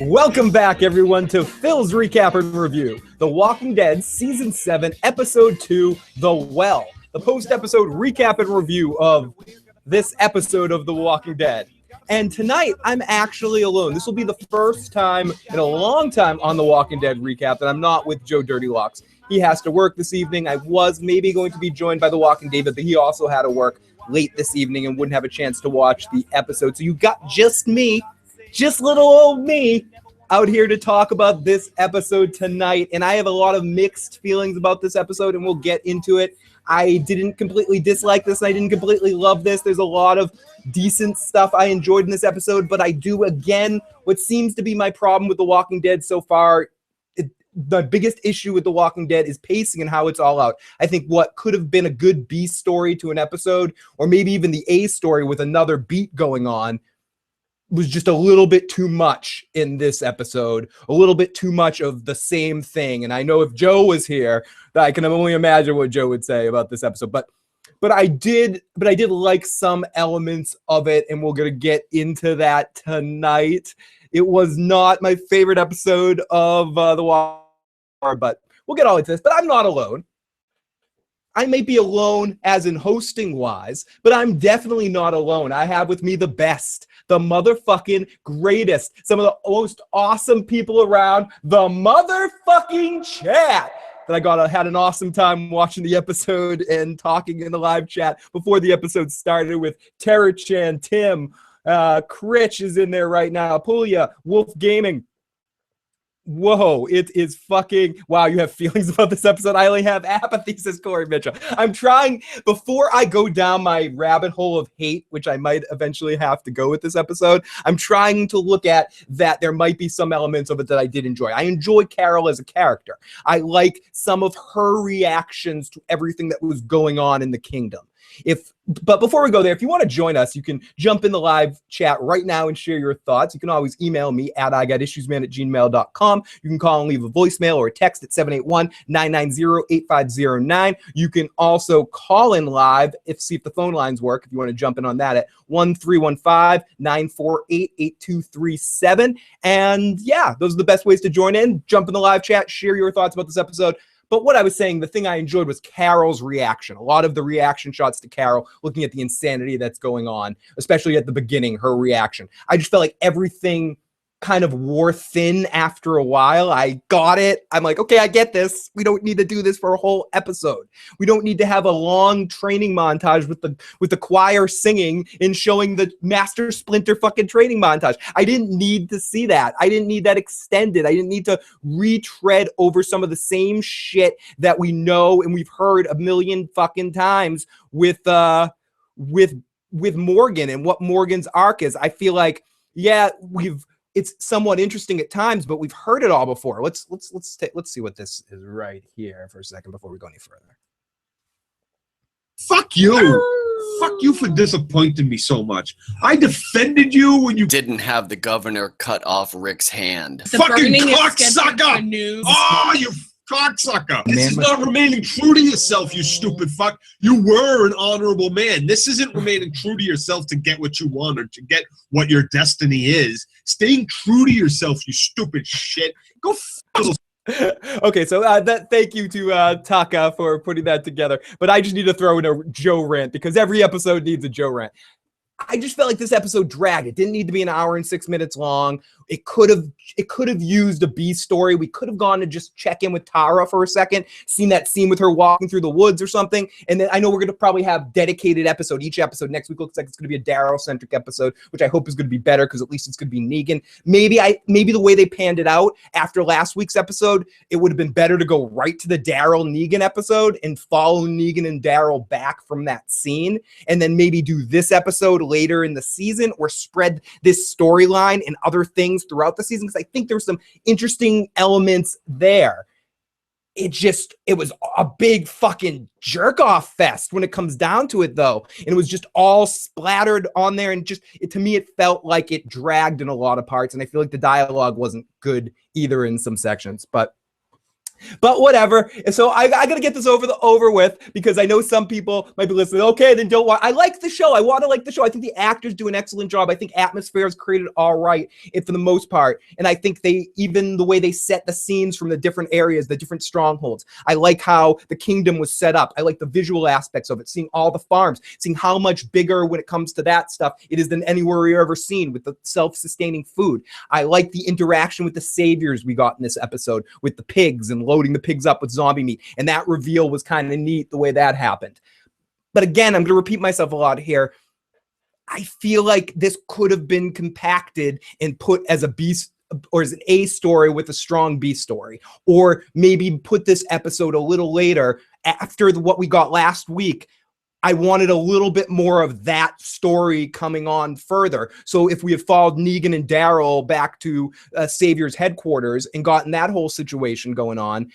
Welcome back, everyone, to Phil's Recap and Review, The Walking Dead Season 7, Episode 2, The Well, the post-episode recap and review of this episode of The Walking Dead. And tonight, I'm actually alone. This will be the first time in a long time on The Walking Dead recap that I'm not with Joe Dirty Locks. He has to work this evening. I was maybe going to be joined by The Walking David, but he also had to work late this evening and wouldn't have a chance to watch the episode. So you got just me, just little old me, out here to talk about this episode tonight. And I have a lot of mixed feelings about this episode, and we'll get into it. I didn't completely dislike this, and I didn't completely love this. There's a lot of decent stuff I enjoyed in this episode, but I do, again, what seems to be my problem with The Walking Dead so far. The biggest issue with The Walking Dead is pacing and how it's all out. I think what could have been a good B story to an episode, or maybe even the A story with another beat going on, was just a little bit too much in this episode, a little bit too much of the same thing. And I know if Joe was here, I can only imagine what Joe would say about this episode. But I did like some elements of it, and we're gonna get into that tonight. It was not my favorite episode of The Walking Dead, but we'll get all into this. But I'm not alone. I may be alone as in hosting wise, but I'm definitely not alone. I have with me the best, the motherfucking greatest, some of the most awesome people around, the motherfucking chat. That I had an awesome time watching the episode and talking in the live chat before the episode started with Tara Chan, Tim, Critch is in there right now, Puglia, Wolf Gaming. Whoa, it is fucking, wow, you have feelings about this episode. I only have apathy, says Corey Mitchell. I'm trying, before I go down my rabbit hole of hate, which I might eventually have to go with this episode, I'm trying to look at that there might be some elements of it that I did enjoy. I enjoy Carol as a character. I like some of her reactions to everything that was going on in the kingdom. But before we go there, if you want to join us, you can jump in the live chat right now and share your thoughts. You can always email me at igotissuesman@gmail.com. You can call and leave a voicemail or a text at 781-990-8509. You can also call in live see if the phone lines work, if you want to jump in on that, at 1-315-948-8237. And yeah, those are the best ways to join in. Jump in the live chat, share your thoughts about this episode. But what I was saying, the thing I enjoyed was Carol's reaction. A lot of the reaction shots to Carol, looking at the insanity that's going on, especially at the beginning, her reaction. I just felt like everything kind of wore thin after a while. I got it. I'm like, okay, I get this. We don't need to do this for a whole episode. We don't need to have a long training montage with the choir singing and showing the Master Splinter fucking training montage. I didn't need to see that. I didn't need that extended. I didn't need to retread over some of the same shit that we know and we've heard a million fucking times with Morgan and what Morgan's arc is. I feel like, yeah, it's somewhat interesting at times, but we've heard it all before. Let's see what this is right here for a second before we go any further. Fuck you. Fuck you for disappointing me so much. I defended you when you didn't have the governor cut off Rick's hand. The fucking cocksucker! Oh, you cocksucker! This is not remaining true to yourself, you stupid fuck. You were an honorable man. This isn't remaining true to yourself to get what you want or to get what your destiny is. Staying true to yourself, you stupid shit. Go fuck. Okay, so thank you to Taka for putting that together. But I just need to throw in a Joe rant because every episode needs a Joe rant. I just felt like this episode dragged. It didn't need to be an hour and 6 minutes long. It could have used a B story. We could have gone to just check in with Tara for a second, seen that scene with her walking through the woods or something. And then I know we're going to probably have dedicated episode. Each episode next week looks like it's going to be a Daryl-centric episode, which I hope is going to be better because at least it's going to be Negan. Maybe the way they panned it out after last week's episode, it would have been better to go right to the Daryl-Negan episode and follow Negan and Daryl back from that scene, and then maybe do this episode later in the season or spread this storyline and other things throughout the season, because I think there's some interesting elements there. It was a big fucking jerk-off fest when it comes down to it, though. And it was just all splattered on there, and to me, it felt like it dragged in a lot of parts, and I feel like the dialogue wasn't good either in some sections. But But whatever. So I got to get this over with because I know some people might be listening. Okay, then don't watch. I like the show. I want to like the show. I think the actors do an excellent job. I think atmosphere is created all right for the most part. And I think even the way they set the scenes from the different areas, the different strongholds. I like how the kingdom was set up. I like the visual aspects of it, seeing all the farms, seeing how much bigger when it comes to that stuff it is than anywhere we've ever seen with the self-sustaining food. I like the interaction with the saviors we got in this episode with the pigs and loading the pigs up with zombie meat. And that reveal was kind of neat the way that happened. But again, I'm going to repeat myself a lot here. I feel like this could have been compacted and put as a B or as an A story with a strong B story, or maybe put this episode a little later after what we got last week. I wanted a little bit more of that story coming on further. So if we had followed Negan and Daryl back to Savior's headquarters and gotten that whole situation going on,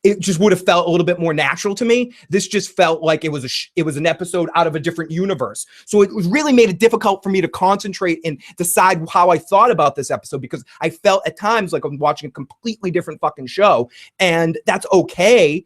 it just would have felt a little bit more natural to me. This just felt like it was an episode out of a different universe. So it really made it difficult for me to concentrate and decide how I thought about this episode, because I felt at times like I'm watching a completely different fucking show, and that's okay.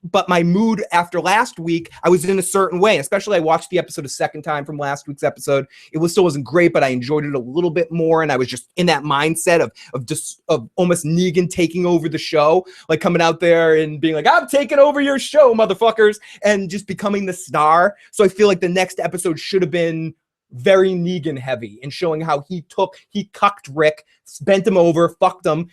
But my mood after last week, I was in a certain way. Especially I watched the episode a second time from last week's episode. It still wasn't great, but I enjoyed it a little bit more. And I was just in that mindset of almost Negan taking over the show, like coming out there and being like, I'm taking over your show, motherfuckers, and just becoming the star. So I feel like the next episode should have been very Negan heavy and showing how he cucked Rick, bent him over, fucked him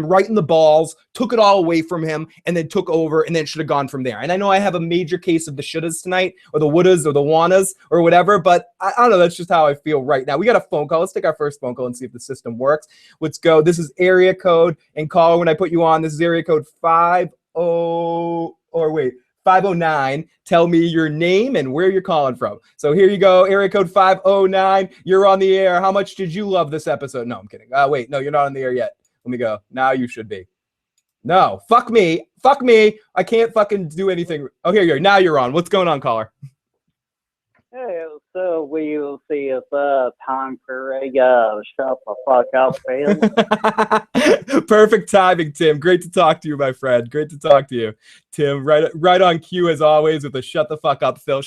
right in the balls, took it all away from him, and then took over, and then should have gone from there. And I know I have a major case of the shouldas tonight, or the wouldas, or the wannas, or whatever, but I don't know. That's just how I feel right now. We got a phone call. Let's take our first phone call and see if the system works. Let's go. This is area code, and caller, when I put you on, this is area code 509. Tell me your name and where you're calling from. So here you go, area code 509. You're on the air. How much did you love this episode? No, I'm kidding. Wait, no, you're not on the air yet. Let me go. Now you should be. No, fuck me. Fuck me. I can't fucking do anything. Oh, here you go. Now you're on. What's going on, caller? Hey, so we'll see if time for a shut the fuck up, Phil. Perfect timing, Tim. Great to talk to you, my friend. Great to talk to you, Tim. Right on cue as always with a shut the fuck up, Phil.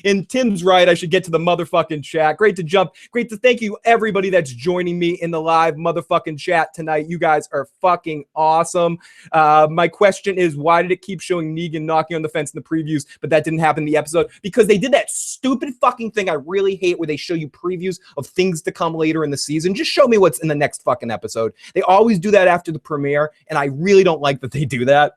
And Tim's right. I should get to the motherfucking chat. Great to thank you everybody that's joining me in the live motherfucking chat tonight. You guys are fucking awesome. My question is, why did it keep showing Negan knocking on the fence in the previews, but that didn't happen in the episode? Because they did that stupid fucking thing I really hate, where they show you previews of things to come later in the season. Just show me what's in the next fucking episode. They always do that after the premiere, and I really don't like that they do that.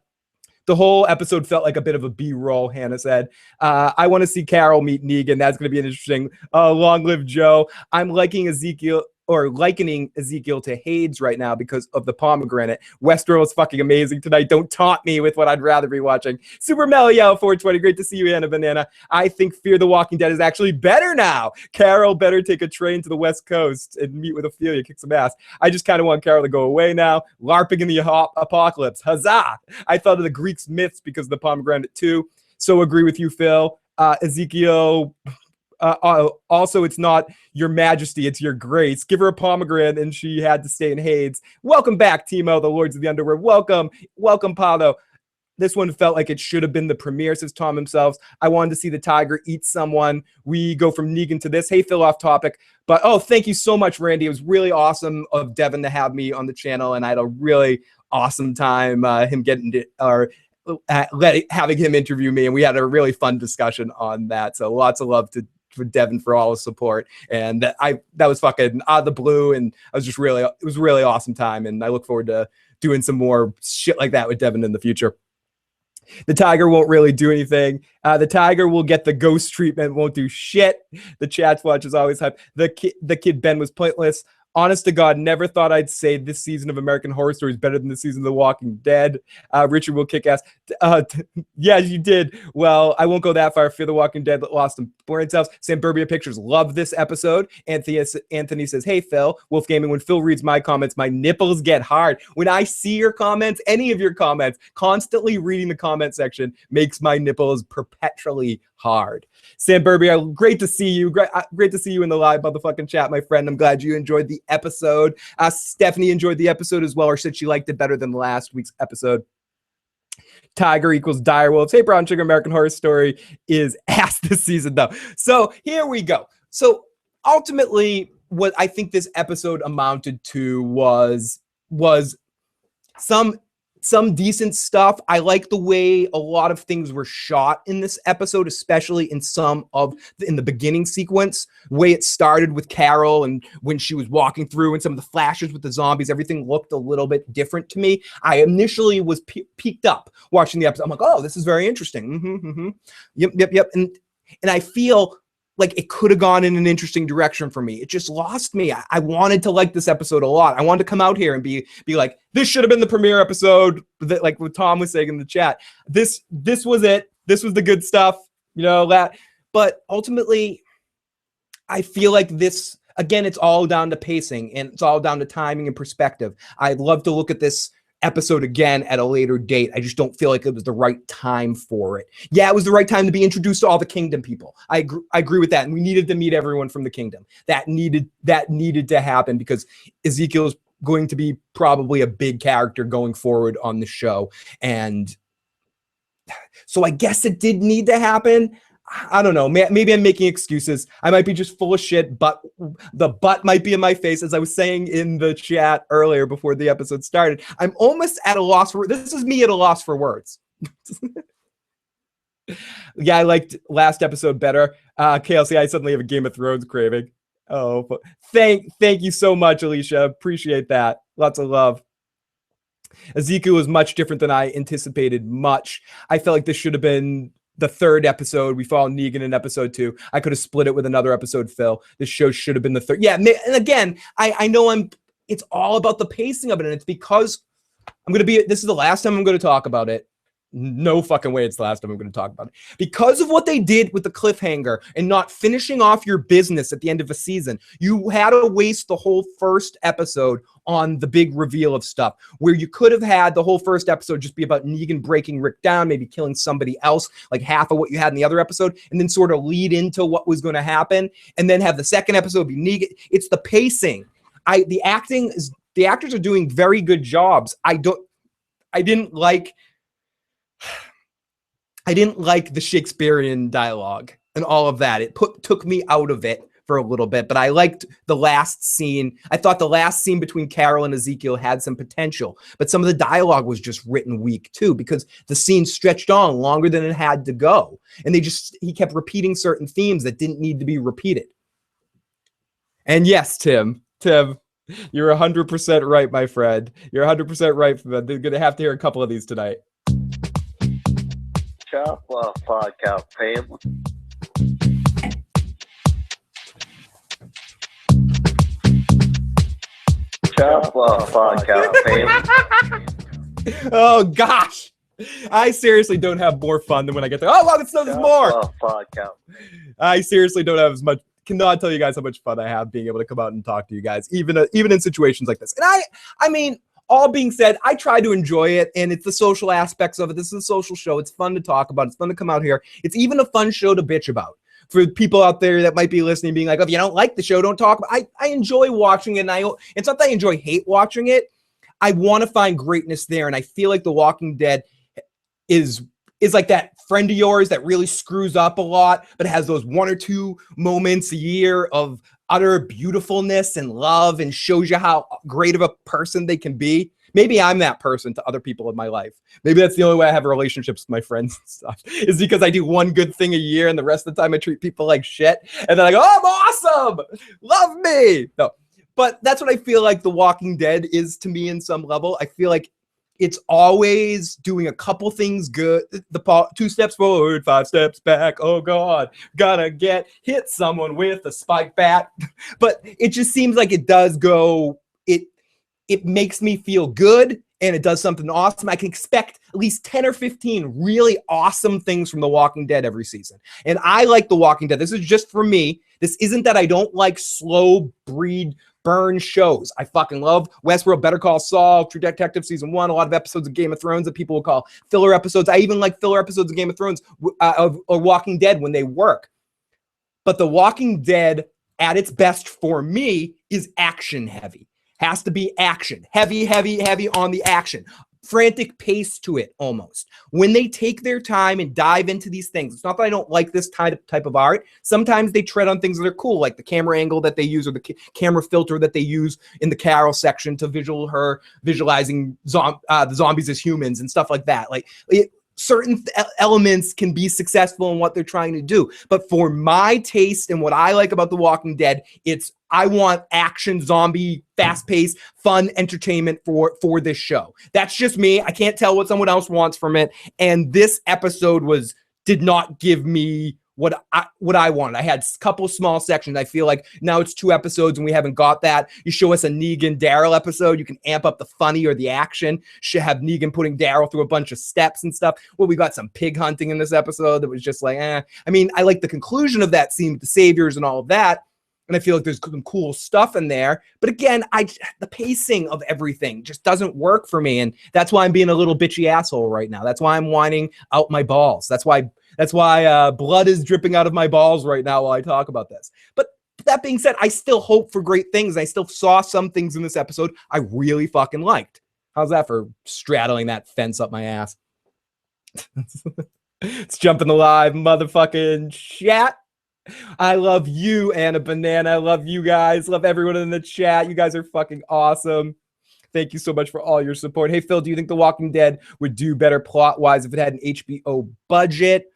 The whole episode felt like a bit of a B-roll, Hannah said. I want to see Carol meet Negan. That's going to be an interesting. Long live Joe. I'm likening Ezekiel to Hades right now because of the pomegranate. Westworld is fucking amazing tonight. Don't taunt me with what I'd rather be watching. Super Melio 420. Great to see you, Anna Banana. I think Fear the Walking Dead is actually better now. Carol better take a train to the West Coast and meet with Ophelia, kick some ass. I just kind of want Carol to go away now. LARPing in the apocalypse. Huzzah! I thought of the Greeks myths because of the pomegranate too. So agree with you, Phil. Ezekiel... also, it's not your majesty, it's your grace. Give her a pomegranate and she had to stay in Hades. Welcome back, Timo, the Lords of the Underworld. Welcome, Paulo. This one felt like it should have been the premiere, says Tom himself. I wanted to see the tiger eat someone. We go from Negan to this. Hey, Phil, off topic. But, thank you so much, Randy. It was really awesome of Devin to have me on the channel, and I had a really awesome time having him interview me, and we had a really fun discussion on that. So lots of love for Devin for all his support, and that was fucking out of the blue, and it was a really awesome time, and I look forward to doing some more shit like that with Devin in the future. The tiger won't really do anything. The tiger will get the ghost treatment, won't do shit. The chat watch is always hype. The kid Ben was pointless. Honest to God, never thought I'd say this season of American Horror Story is better than the season of The Walking Dead. Richard will kick ass. Yeah, you did. Well, I won't go that far. Fear the Walking Dead lost some brain cells. Samburbia Pictures love this episode. Anthony says, hey, Phil, Wolf Gaming, when Phil reads my comments, my nipples get hard. When I see your comments, any of your comments, constantly reading the comment section makes my nipples perpetually hard. Sam Burby, great to see you. Great to see you in the live motherfucking chat, my friend. I'm glad you enjoyed the episode. Stephanie enjoyed the episode as well, or said she liked it better than last week's episode. Tiger equals direwolves. Hey, Brown Sugar, American Horror Story is ass this season, though. So here we go. So ultimately, what I think this episode amounted to was some decent stuff. I like the way a lot of things were shot in this episode, especially in in the beginning sequence, the way it started with Carol and when she was walking through and some of the flashes with the zombies, everything looked a little bit different to me. I initially was peaked up watching the episode. I'm like, oh, this is very interesting. Yep. And I feel like it could have gone in an interesting direction for me. It just lost me. I wanted to like this episode a lot. I wanted to come out here and be like, this should have been the premiere episode, that, like what Tom was saying in the chat. This was it. This was the good stuff, that. But ultimately, I feel like this, again, it's all down to pacing and it's all down to timing and perspective. I'd love to look at this episode again at a later date. I just don't feel like it was the right time for it. Yeah, it was the right time to be introduced to all the kingdom people. I agree with that. And we needed to meet everyone from the kingdom. That needed to happen because Ezekiel is going to be probably a big character going forward on the show. And so I guess it did need to happen. I don't know. Maybe I'm making excuses. I might be just full of shit, but the butt might be in my face. As I was saying in the chat earlier before the episode started, I'm almost at a loss for, this is me at a loss for words. Yeah, I liked last episode better. KLC, I suddenly have a Game of Thrones craving. Oh, thank you so much, Alicia. Appreciate that. Lots of love. Ezekiel was much different than I anticipated. I felt like this should have been the third episode. We follow Negan in episode 2. I could have split it with another episode, Phil. This show should have been the third. Yeah, and again, I know it's all about the pacing of it, and it's because this is the last time I'm going to talk about it. No fucking way it's the last time I'm going to talk about it. Because of what they did with the cliffhanger and not finishing off your business at the end of a season, you had to waste the whole first episode on the big reveal of stuff, where you could have had the whole first episode just be about Negan breaking Rick down, maybe killing somebody else, like half of what you had in the other episode, and then sort of lead into what was going to happen, and then have the second episode be Negan. It's the pacing. The actors are doing very good jobs. I didn't like the Shakespearean dialogue and all of that. It took me out of it for a little bit, but I liked the last scene. I thought the last scene between Carol and Ezekiel had some potential, but some of the dialogue was just written weak too, because the scene stretched on longer than it had to go. And he kept repeating certain themes that didn't need to be repeated. And yes, Tim, you're 100% right, my friend. You're 100% right. They're going to have to hear a couple of these tonight. Chop off podcast family. Chop off podcast family. Oh gosh, I seriously don't have more fun than when I get there. Oh well, there's more. I seriously don't have as much. Cannot tell you guys how much fun I have being able to come out and talk to you guys, even in situations like this. And I mean. All being said, I try to enjoy it, and it's the social aspects of it. This is a social show. It's fun to talk about. It's fun to come out here. It's even a fun show to bitch about. For people out there that might be listening, being like, oh, if you don't like the show, don't talk about it. I enjoy watching it, and it's not that I hate watching it. I want to find greatness there, and I feel like The Walking Dead is like that friend of yours that really screws up a lot, but has those one or two moments a year of utter beautifulness and love and shows you how great of a person they can be. Maybe I'm that person to other people in my life. Maybe that's the only way I have relationships with my friends and stuff, is because I do one good thing a year and the rest of the time I treat people like shit. And then I go, oh, I'm awesome. Love me. No, but that's what I feel like The Walking Dead is to me in some level. I feel like it's always doing a couple things good. 2 steps forward, 5 steps back. Oh God, gotta hit someone with a spike bat. But it just seems like it does go. It makes me feel good, and it does something awesome. I can expect at least 10 or 15 really awesome things from The Walking Dead every season. And I like The Walking Dead. This is just for me. This isn't that I don't like slow breed burn shows. I fucking love Westworld, Better Call Saul, True Detective Season 1, a lot of episodes of Game of Thrones that people will call filler episodes. I even like filler episodes of Game of Thrones or Walking Dead when they work. But The Walking Dead, at its best for me, is action heavy. Has to be action. Heavy on the action. Frantic pace to it almost. When they take their time and dive into these things, it's not that I don't like this type of art. Sometimes they tread on things that are cool, like the camera angle that they use or the camera filter that they use in the Carol section to visualizing the zombies as humans and stuff like that. Like certain elements can be successful in what they're trying to do. But for my taste and what I like about The Walking Dead, I want action, zombie, fast-paced, fun entertainment for this show. That's just me. I can't tell what someone else wants from it. And this episode did not give me what I wanted. I had a couple small sections. I feel like now it's 2 episodes and we haven't got that. You show us a Negan Daryl episode, you can amp up the funny or the action. Should have Negan putting Daryl through a bunch of steps and stuff. Well, we got some pig hunting in this episode that was just like, I mean, I like the conclusion of that scene with the saviors and all of that. And I feel like there's some cool stuff in there. But again, the pacing of everything just doesn't work for me. And that's why I'm being a little bitchy asshole right now. That's why I'm whining out my balls. That's why blood is dripping out of my balls right now while I talk about this. But that being said, I still hope for great things. I still saw some things in this episode I really fucking liked. How's that for straddling that fence up my ass? Let's jump in the live motherfucking chat. I love you, Anna Banana. I love you guys. Love everyone in the chat. You guys are fucking awesome. Thank you so much for all your support. Hey, Phil, do you think The Walking Dead would do better plot-wise if it had an HBO budget?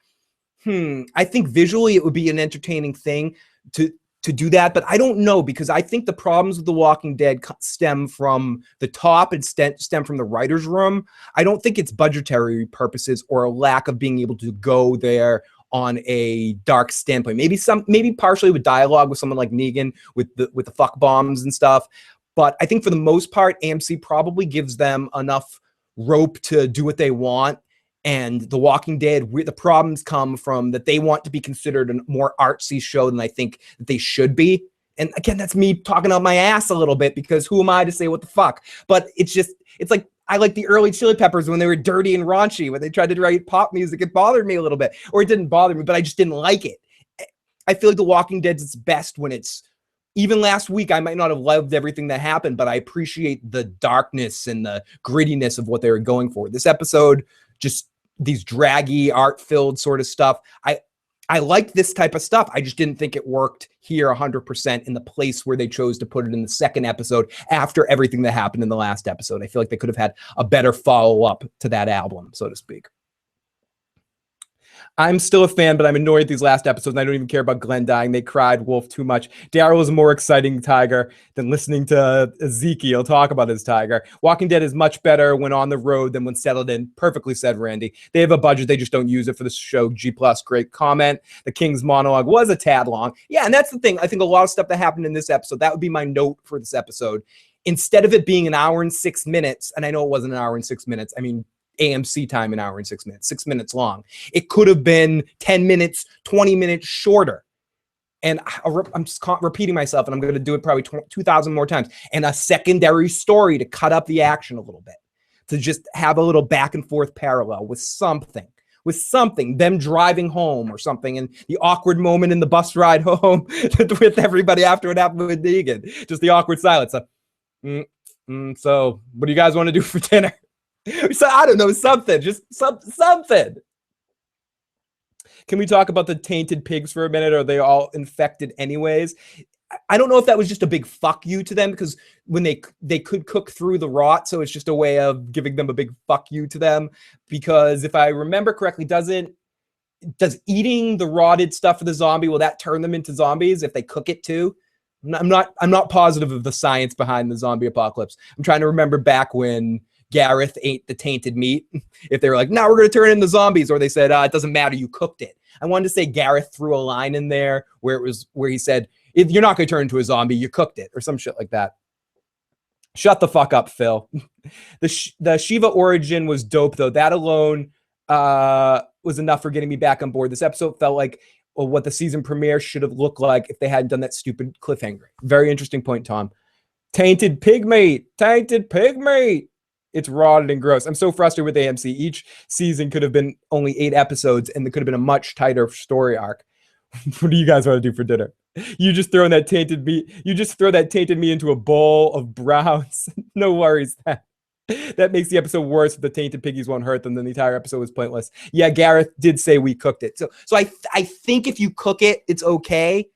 I think visually it would be an entertaining thing to do that, but I don't know, because I think the problems with The Walking Dead stem from the top and stem from the writer's room. I don't think it's budgetary purposes or a lack of being able to go there on a dark standpoint. Maybe partially with dialogue with someone like Negan with the fuck bombs and stuff. But I think for the most part, AMC probably gives them enough rope to do what they want. And The Walking Dead, the problems come from that they want to be considered a more artsy show than I think that they should be. And again, that's me talking out my ass a little bit, because who am I to say what the fuck? But it's like, I like the early Chili Peppers when they were dirty and raunchy, when they tried to write pop music. It bothered me a little bit, or it didn't bother me, but I just didn't like it. I feel like The Walking Dead's its best when it's, even last week, I might not have loved everything that happened, but I appreciate the darkness and the grittiness of what they were going for. This episode, just these draggy, art-filled sort of stuff. I like this type of stuff. I just didn't think it worked here 100% in the place where they chose to put it in the second episode after everything that happened in the last episode. I feel like they could have had a better follow-up to that album, so to speak. I'm still a fan, but I'm annoyed at these last episodes, and I don't even care about Glenn dying. They cried wolf too much. Daryl is a more exciting tiger than listening to Ezekiel talk about his tiger. Walking Dead is much better when on the road than when settled in. Perfectly said, Randy. They have a budget. They just don't use it for the show. G+, great comment. The King's monologue was a tad long. Yeah, and that's the thing. I think a lot of stuff that happened in this episode, that would be my note for this episode. Instead of it being an hour and 6 minutes, and I know it wasn't an hour and 6 minutes, I mean, AMC time, an hour and 6 minutes, 6 minutes long. It could have been 10 minutes, 20 minutes shorter. And I'm just repeating myself, and I'm going to do it probably 2,000 more times. And a secondary story to cut up the action a little bit, to just have a little back and forth parallel with something, them driving home or something, and the awkward moment in the bus ride home with everybody after it happened with Negan. Just the awkward silence. So what do you guys want to do for dinner? So I don't know, something, just something. Can we talk about the tainted pigs for a minute? Are they all infected anyways? I don't know if that was just a big fuck you to them, because when they could cook through the rot, so it's just a way of giving them a big fuck you to them. Because if I remember correctly, does eating the rotted stuff of the zombie, will that turn them into zombies if they cook it too? I'm not positive of the science behind the zombie apocalypse. I'm trying to remember back when Gareth ate the tainted meat, if they were like, now we're going to turn into zombies, or they said, it doesn't matter, you cooked it. I wanted to say Gareth threw a line in there where he said, if you're not going to turn into a zombie, you cooked it, or some shit like that. Shut the fuck up, Phil. The Shiva origin was dope, though. That alone was enough for getting me back on board. This episode felt like what the season premiere should have looked like if they hadn't done that stupid cliffhanger. Very interesting point, Tom. Tainted pig meat. Tainted pig meat. It's rotted and gross. I'm so frustrated with AMC. Each season could have been only 8 episodes, and there could have been a much tighter story arc. What do you guys want to do for dinner? You just throw that tainted meat. You just throw that tainted meat into a bowl of browns. No worries. That makes the episode worse if the tainted piggies won't hurt them. Then the entire episode was pointless. Yeah, Gareth did say we cooked it. So I think if you cook it, it's okay.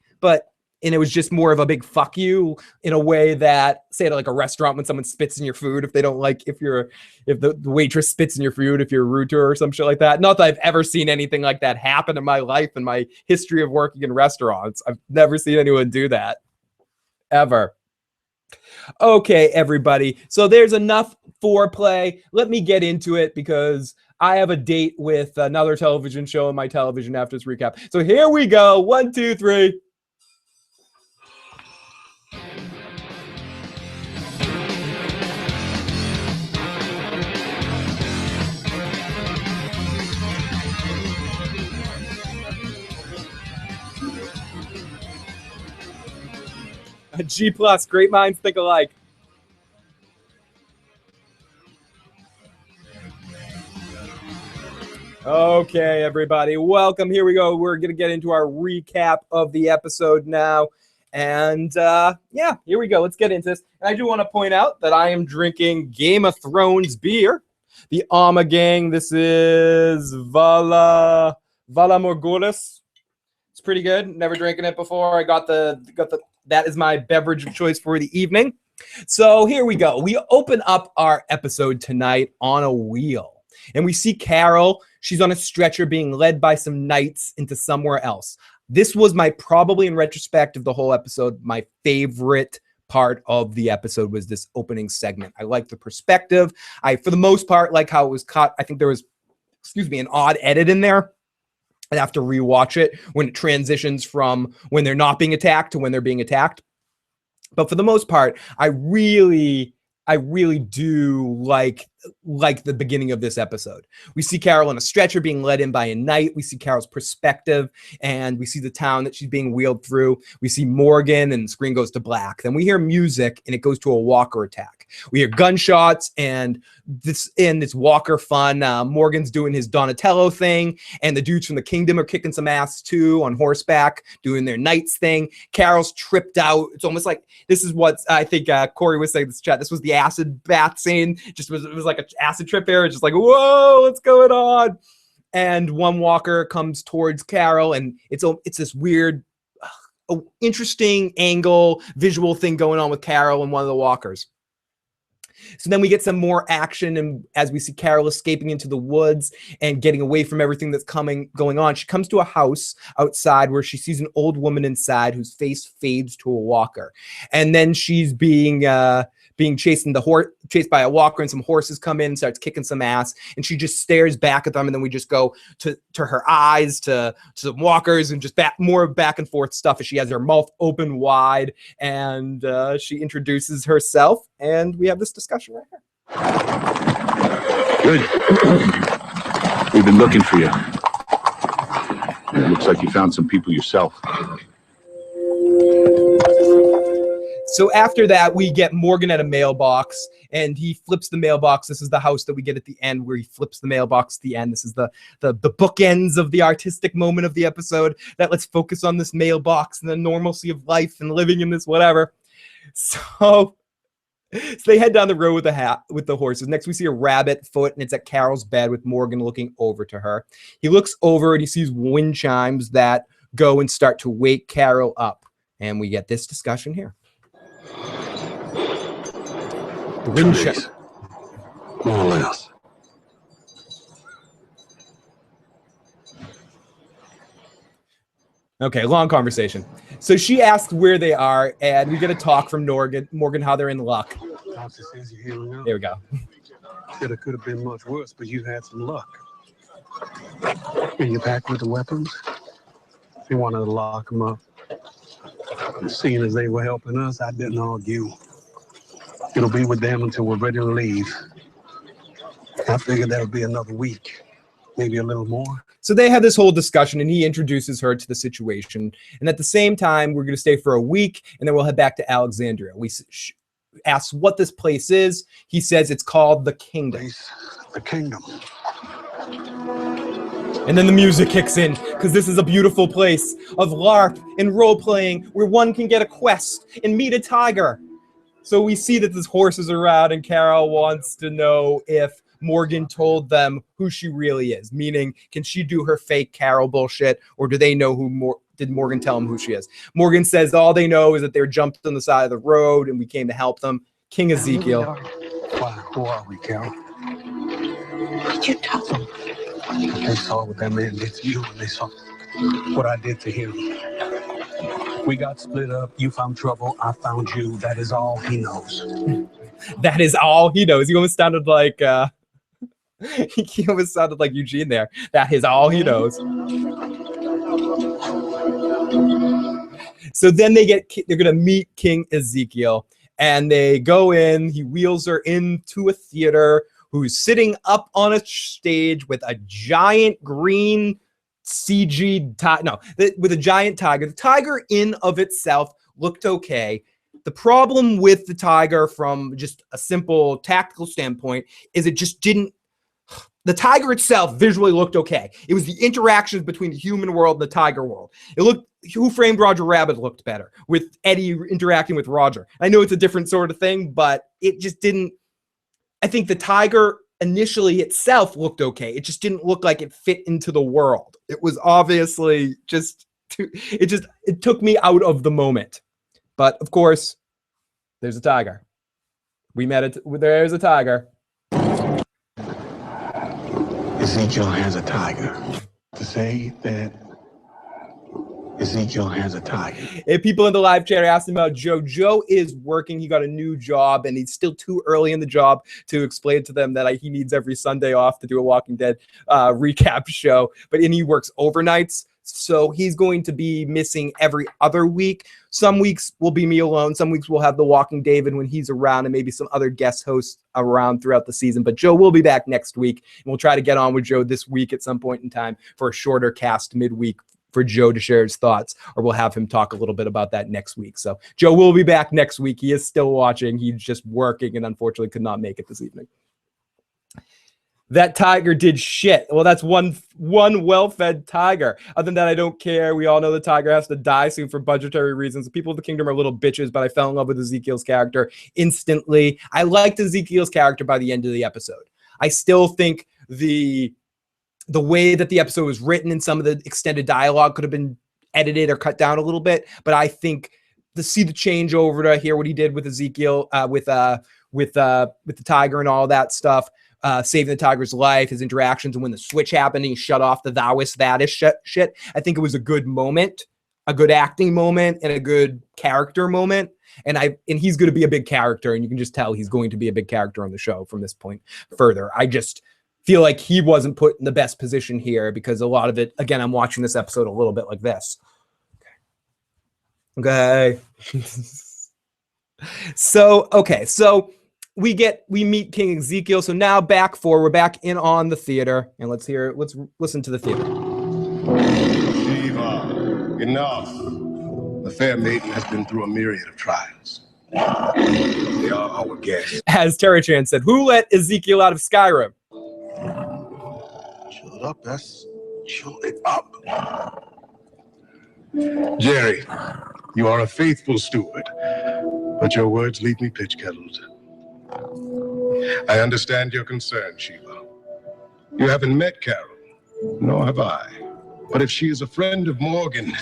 And it was just more of a big fuck you in a way that, say at like a restaurant when someone spits in your food, if they don't like, if the waitress spits in your food, if you're rude to her or some shit like that. Not that I've ever seen anything like that happen in my life, in my history of working in restaurants. I've never seen anyone do that. Ever. Okay, everybody. So there's enough foreplay. Let me get into it because I have a date with another television show on my television after this recap. So here we go. 1, 2, 3. G+, great minds think alike. Okay, everybody, welcome. Here we go. We're going to get into our recap of the episode now. And yeah, here we go. Let's get into this. And I do want to point out that I am drinking Game of Thrones beer. The Alma Gang. This is Vala Morgulis. It's pretty good. Never drinking it before. I got the that is my beverage of choice for the evening. So here we go. We open up our episode tonight on a wheel. And we see Carol. She's on a stretcher being led by some knights into somewhere else. This was probably in retrospect of the whole episode, my favorite part of the episode was this opening segment. I like the perspective. I, for the most part, like how it was cut. I think there was, an odd edit in there. I'd have to rewatch it when it transitions from when they're not being attacked to when they're being attacked. But for the most part, I really do like the beginning of this episode. We see Carol on a stretcher being led in by a knight. We see Carol's perspective, and we see the town that she's being wheeled through. We see Morgan, and the screen goes to black. Then we hear music, and it goes to a walker attack. We hear gunshots, and this walker fun. Morgan's doing his Donatello thing, and the dudes from the kingdom are kicking some ass too on horseback, doing their knights thing. Carol's tripped out. It's almost like this is what I think Corey was saying in this chat. This was the acid bath scene. It was like an acid trip there. Just like, whoa, what's going on? And one walker comes towards Carol, and it's this weird, interesting angle, visual thing going on with Carol and one of the walkers. So then we get some more action, and as we see Carol escaping into the woods and getting away from everything that's going on, she comes to a house outside where she sees an old woman inside whose face fades to a walker. And then she's being chased by a walker, and some horses come in and starts kicking some ass, and she just stares back at them, and then we just go to her eyes, to some walkers, and just more back and forth stuff as she has her mouth open wide, and she introduces herself, and we have this discussion right here. Good. We've been looking for you. It looks like you found some people yourself. So after that, we get Morgan at a mailbox, and he flips the mailbox. This is the house that we get at the end, where he flips the mailbox at the end. This is the bookends of the artistic moment of the episode, that let's focus on this mailbox and the normalcy of life and living in this whatever. So they head down the road with the horses. Next, we see a rabbit foot, and it's at Carol's bed with Morgan looking over to her. He looks over, and he sees wind chimes that go and start to wake Carol up. And we get this discussion here. The wind chimes. More or less. Okay, long conversation. So she asks where they are, and we get a talk from Morgan how they're in luck. There we go. Could have been much worse, but you had some luck. And you're back with the weapons. You wanted to lock them up. And seeing as they were helping us, I didn't argue. It'll be with them until we're ready to leave. I figured that would be another week, maybe a little more. So they have this whole discussion, and he introduces her to the situation. And at the same time, we're going to stay for a week, and then we'll head back to Alexandria. asks what this place is. He says it's called the Kingdom. The Kingdom. And then the music kicks in, because this is a beautiful place of LARP and role-playing where one can get a quest and meet a tiger. So we see that this horse is around, and Carol wants to know if Morgan told them who she really is, meaning can she do her fake Carol bullshit, or do they know did Morgan tell them who she is? Morgan says all they know is that they're jumped on the side of the road and we came to help them. King Ezekiel. Why? Who are we, Carol? Did you tell them? They saw what that man did to you, and they saw what I did to him. We got split up. You found trouble. I found you. That is all he knows. That is all he knows. He almost sounded like he almost sounded like Eugene there. That is all he knows. So then they're gonna meet King Ezekiel, and they go in. He wheels her into a theater, who's sitting up on a stage with a giant green CG with a giant tiger. The tiger in of itself looked okay. The problem with the tiger from just a simple tactical standpoint is it just didn't. The tiger itself visually looked okay. It was the interactions between the human world and the tiger world. It looked. Who Framed Roger Rabbit looked better with Eddie interacting with Roger. I know it's a different sort of thing, but it just didn't. I think the tiger initially itself looked okay. It just didn't look like it fit into the world. It was obviously it took me out of the moment. But of course, there's a tiger. We met it. There's a tiger. Ezekiel has a tiger. To say that Ezekiel has a tiger. If people in the live chat are asking about Joe, Joe is working. He got a new job, and he's still too early in the job to explain to them that he needs every Sunday off to do a Walking Dead recap show. But he works overnights, so he's going to be missing every other week. Some weeks will be me alone. Some weeks we'll have the Walking David when he's around, and maybe some other guest hosts around throughout the season. But Joe will be back next week, and we'll try to get on with Joe this week at some point in time for a shorter cast midweek for Joe to share his thoughts, or we'll have him talk a little bit about that next week. So Joe will be back next week. He is still watching. He's just working and unfortunately could not make it this evening. That tiger did shit. Well, that's one well-fed tiger. Other than that, I don't care. We all know the tiger has to die soon for budgetary reasons. The people of the kingdom are little bitches, but I fell in love with Ezekiel's character instantly. I liked Ezekiel's character by the end of the episode. I still think the way that the episode was written and some of the extended dialogue could have been edited or cut down a little bit. But I think to see the changeover, to hear what he did with Ezekiel, with the tiger and all that stuff, saving the tiger's life, his interactions, and when the switch happened and he shut off the thou-ist that-ish shit, I think it was a good moment, a good acting moment, and a good character moment. And he's going to be a big character, and you can just tell he's going to be a big character on the show from this point further. I just feel like he wasn't put in the best position here because a lot of it, again, I'm watching this episode a little bit like this. Okay. So we meet King Ezekiel. So now we're back in on the theater, and let's listen to the theater. Shiva, enough. The fair maiden has been through a myriad of trials. They are our guests. As Terry Chan said, who let Ezekiel out of Skyrim? Shut up, shut it up. Jerry, you are a faithful steward, but your words leave me pitch-kettled. I understand your concern, Shiva. You haven't met Carol, nor have I. But if she is a friend of Morgan,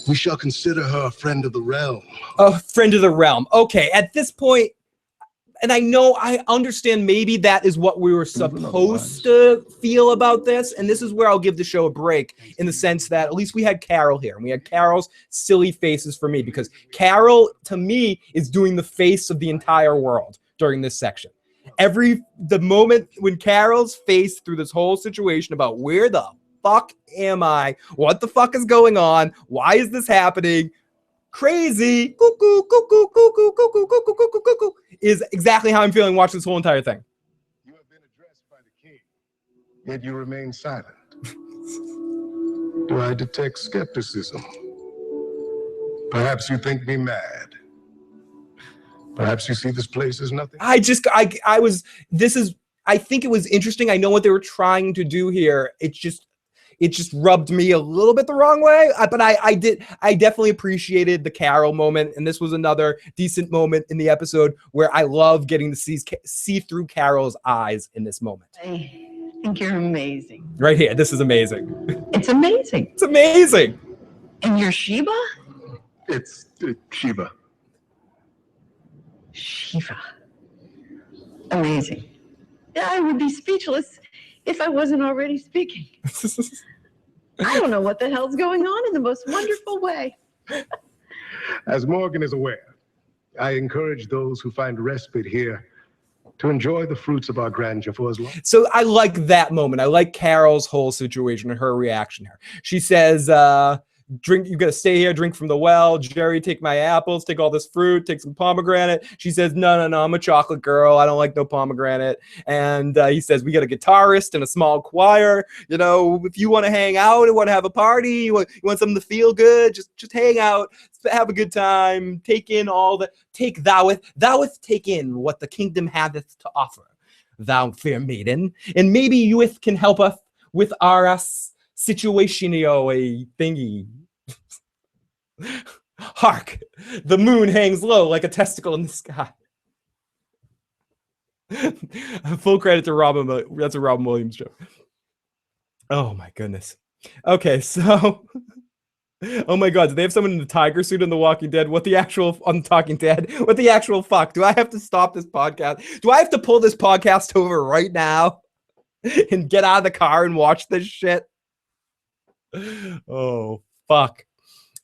we shall consider her a friend of the realm. A friend of the realm. Okay, at this point, and I understand maybe that is what we were supposed to feel about this. And this is where I'll give the show a break in the sense that at least we had Carol here. And we had Carol's silly faces for me because Carol, to me, is doing the face of the entire world during this section. The moment when Carol's face through this whole situation about where the fuck am I? What the fuck is going on? Why is this happening? Crazy, cuckoo, cuckoo, cuckoo, cuckoo, cuckoo, cuckoo, cuckoo, is exactly how I'm feeling watching this whole entire thing. You have been addressed by the king, yet you remain silent. Do I detect skepticism? Perhaps you think me mad. Perhaps you see this place as nothing? I think it was interesting. I know what they were trying to do here. It just rubbed me a little bit the wrong way. But I definitely appreciated the Carol moment. And this was another decent moment in the episode where I love getting to see through Carol's eyes in this moment. I think you're amazing. Right here. This is amazing. It's amazing. It's amazing. And you're Sheba? It's Shiva. Shiva. Amazing. I would be speechless if I wasn't already speaking. I don't know what the hell's going on in the most wonderful way. As Morgan is aware, I encourage those who find respite here to enjoy the fruits of our grandeur for as long. So I like that moment. I like Carol's whole situation and her reaction here. She says, drink, you gotta stay here, drink from the well. Jerry, take my apples, take all this fruit, take some pomegranate. She says, no, I'm a chocolate girl. I don't like no pomegranate. And he says, we got a guitarist and a small choir. You know, if you want to hang out and want to have a party, you want something to feel good, just hang out, have a good time, take in all the, take thou'th take in what the kingdom hath to offer, thou fair maiden. And maybe youth can help us with our situationio a thingy. Hark, the moon hangs low like a testicle in the sky. Full credit to Robin. That's a Robin Williams joke. Oh my goodness. Okay, so oh my god, do they have someone in the tiger suit in The Walking Dead? What the actual on Talking Dead? What the actual fuck? Do I have to stop this podcast? Do I have to pull this podcast over right now and get out of the car and watch this shit? Oh fuck.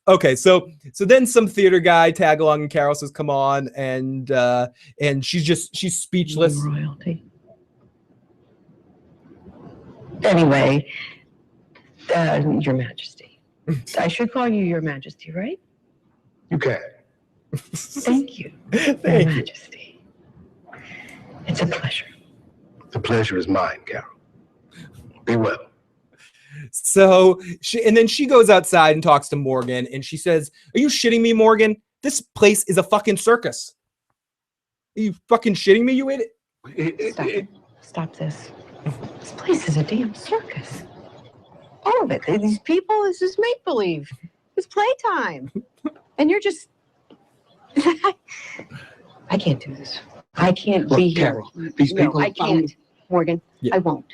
Okay, so then some theater guy tag along and Carol says, "Come on," and she's speechless. Royalty. Anyway, Your Majesty. I should call you Your Majesty, right? You can. Thank you, Thank Your you. Majesty. It's a pleasure. The pleasure is mine, Carol. Be well. So then she goes outside and talks to Morgan, and she says, "Are you shitting me, Morgan? This place is a fucking circus. Are you fucking shitting me, you idiot?" Stop it. Stop this. This place is a damn circus. All of it. These people, this is make-believe. It's playtime. And you're just... I can't do this. I can't be here. Carol, these people... I can't. Morgan, Yeah. I won't.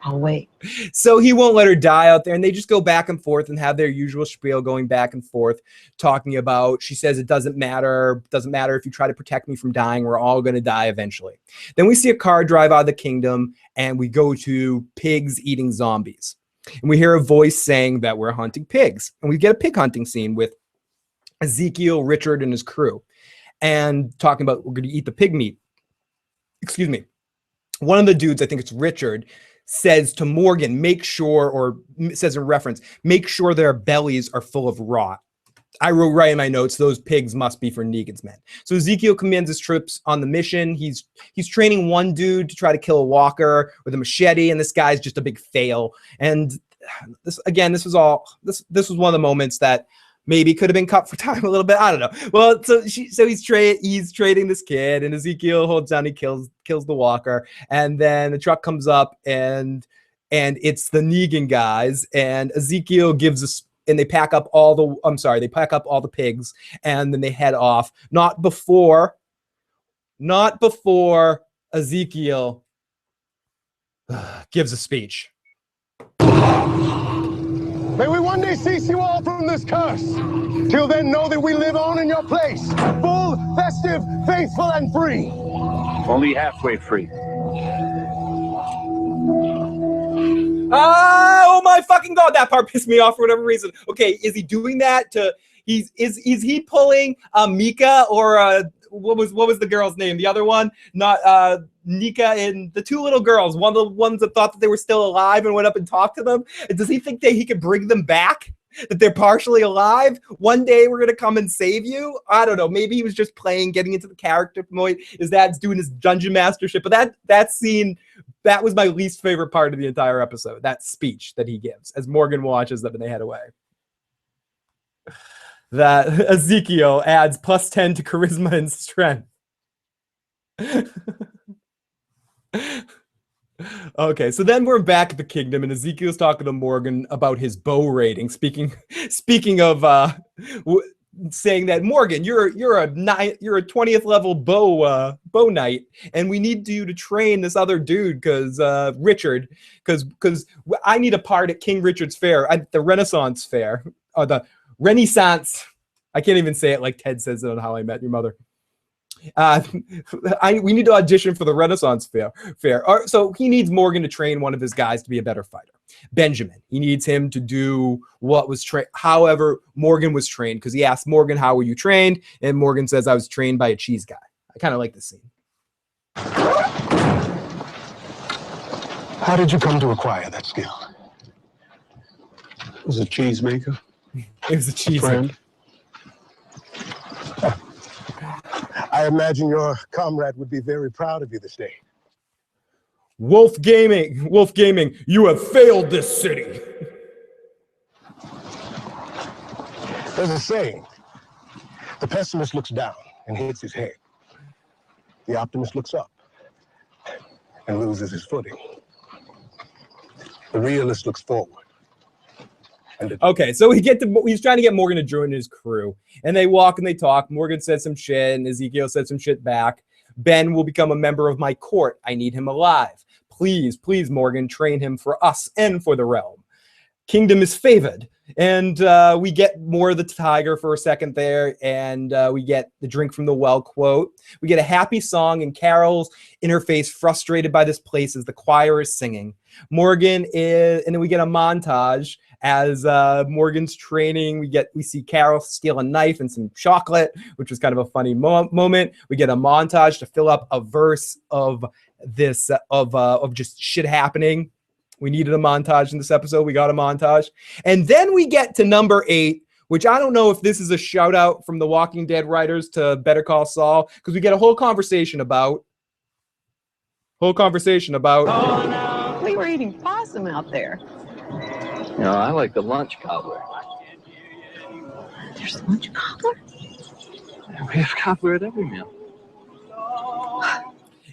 I'll wait. So he won't let her die out there, and they just go back and forth and have their usual spiel going back and forth, talking about, she says, it doesn't matter if you try to protect me from dying, we're all going to die eventually. Then we see a car drive out of the kingdom, and we go to pigs eating zombies. And we hear a voice saying that we're hunting pigs. And we get a pig hunting scene with Ezekiel, Richard, and his crew, and talking about we're going to eat the pig meat. Excuse me. One of the dudes, I think it's Richard, says to Morgan, make sure, or says in reference, make sure their bellies are full of rot. I wrote right in my notes, those pigs must be for Negan's men. So Ezekiel commands his troops on the mission. He's training one dude to try to kill a walker with a machete, and this guy's just a big fail. And this was one of the moments that maybe could have been cut for time a little bit. I don't know. Well, so he's trading this kid, and Ezekiel holds down, he kills the walker, and then the truck comes up, and it's the Negan guys, and Ezekiel gives us, and they pack up all the pigs, and then they head off. Not before Ezekiel gives a speech. May we one day cease you all from this curse. Till then, know that we live on in your place, full, festive, faithful, and free. Only halfway free. Oh my fucking god, that part pissed me off for whatever reason. Okay, is he doing that to? Is he pulling Mika or what was the girl's name? The other one, not Nika, and the two little girls. One of the ones that thought that they were still alive and went up and talked to them. And does he think that he could bring them back? That they're partially alive? One day we're gonna come and save you? I don't know. Maybe he was just playing, getting into the character mode. His dad's doing his dungeon mastership. But that scene, that was my least favorite part of the entire episode. That speech that he gives as Morgan watches them and they head away. that Ezekiel adds +10 to charisma and strength. Okay, so then we're back at the kingdom, and Ezekiel's talking to Morgan about his bow rating. Speaking of saying that, Morgan, you're a 20th level bow knight, and we need you to train this other dude because Richard, because I need a part at King Richard's fair, at the Renaissance fair, or the Renaissance. I can't even say it like Ted says it on How I Met Your Mother. We need to audition for the Renaissance fair. So he needs Morgan to train one of his guys to be a better fighter. Benjamin, he needs him to do what was trained. However, Morgan was trained, because he asked Morgan, "How were you trained?" And Morgan says, "I was trained by a cheese guy." I kind of like this scene. How did you come to acquire that skill? It was a cheesemaker. It was a cheese friend. I imagine your comrade would be very proud of you this day. Wolf Gaming, you have failed this city. There's a saying, the pessimist looks down and hits his head. The optimist looks up and loses his footing. The realist looks forward. Okay, so he's trying to get Morgan to join his crew, and they walk and they talk. Morgan said some shit, and Ezekiel said some shit back. Ben will become a member of my court. I need him alive. Please, Morgan, train him for us and for the realm. Kingdom is favored. And we get more of the tiger for a second there, and we get the drink from the well quote. We get a happy song, and Carol's in her face, frustrated by this place as the choir is singing. Morgan is, and then we get a montage as Morgan's training. We see Carol steal a knife and some chocolate, which was kind of a funny moment. We get a montage to fill up a verse of this of just shit happening. We needed a montage in this episode. We got a montage. And then we get to number 8, which I don't know if this is a shout out from the Walking Dead writers to Better Call Saul, because we get a whole conversation about. We were eating possum out there. No, I like the lunch cobbler. There's lunch cobbler? We have cobbler at every meal.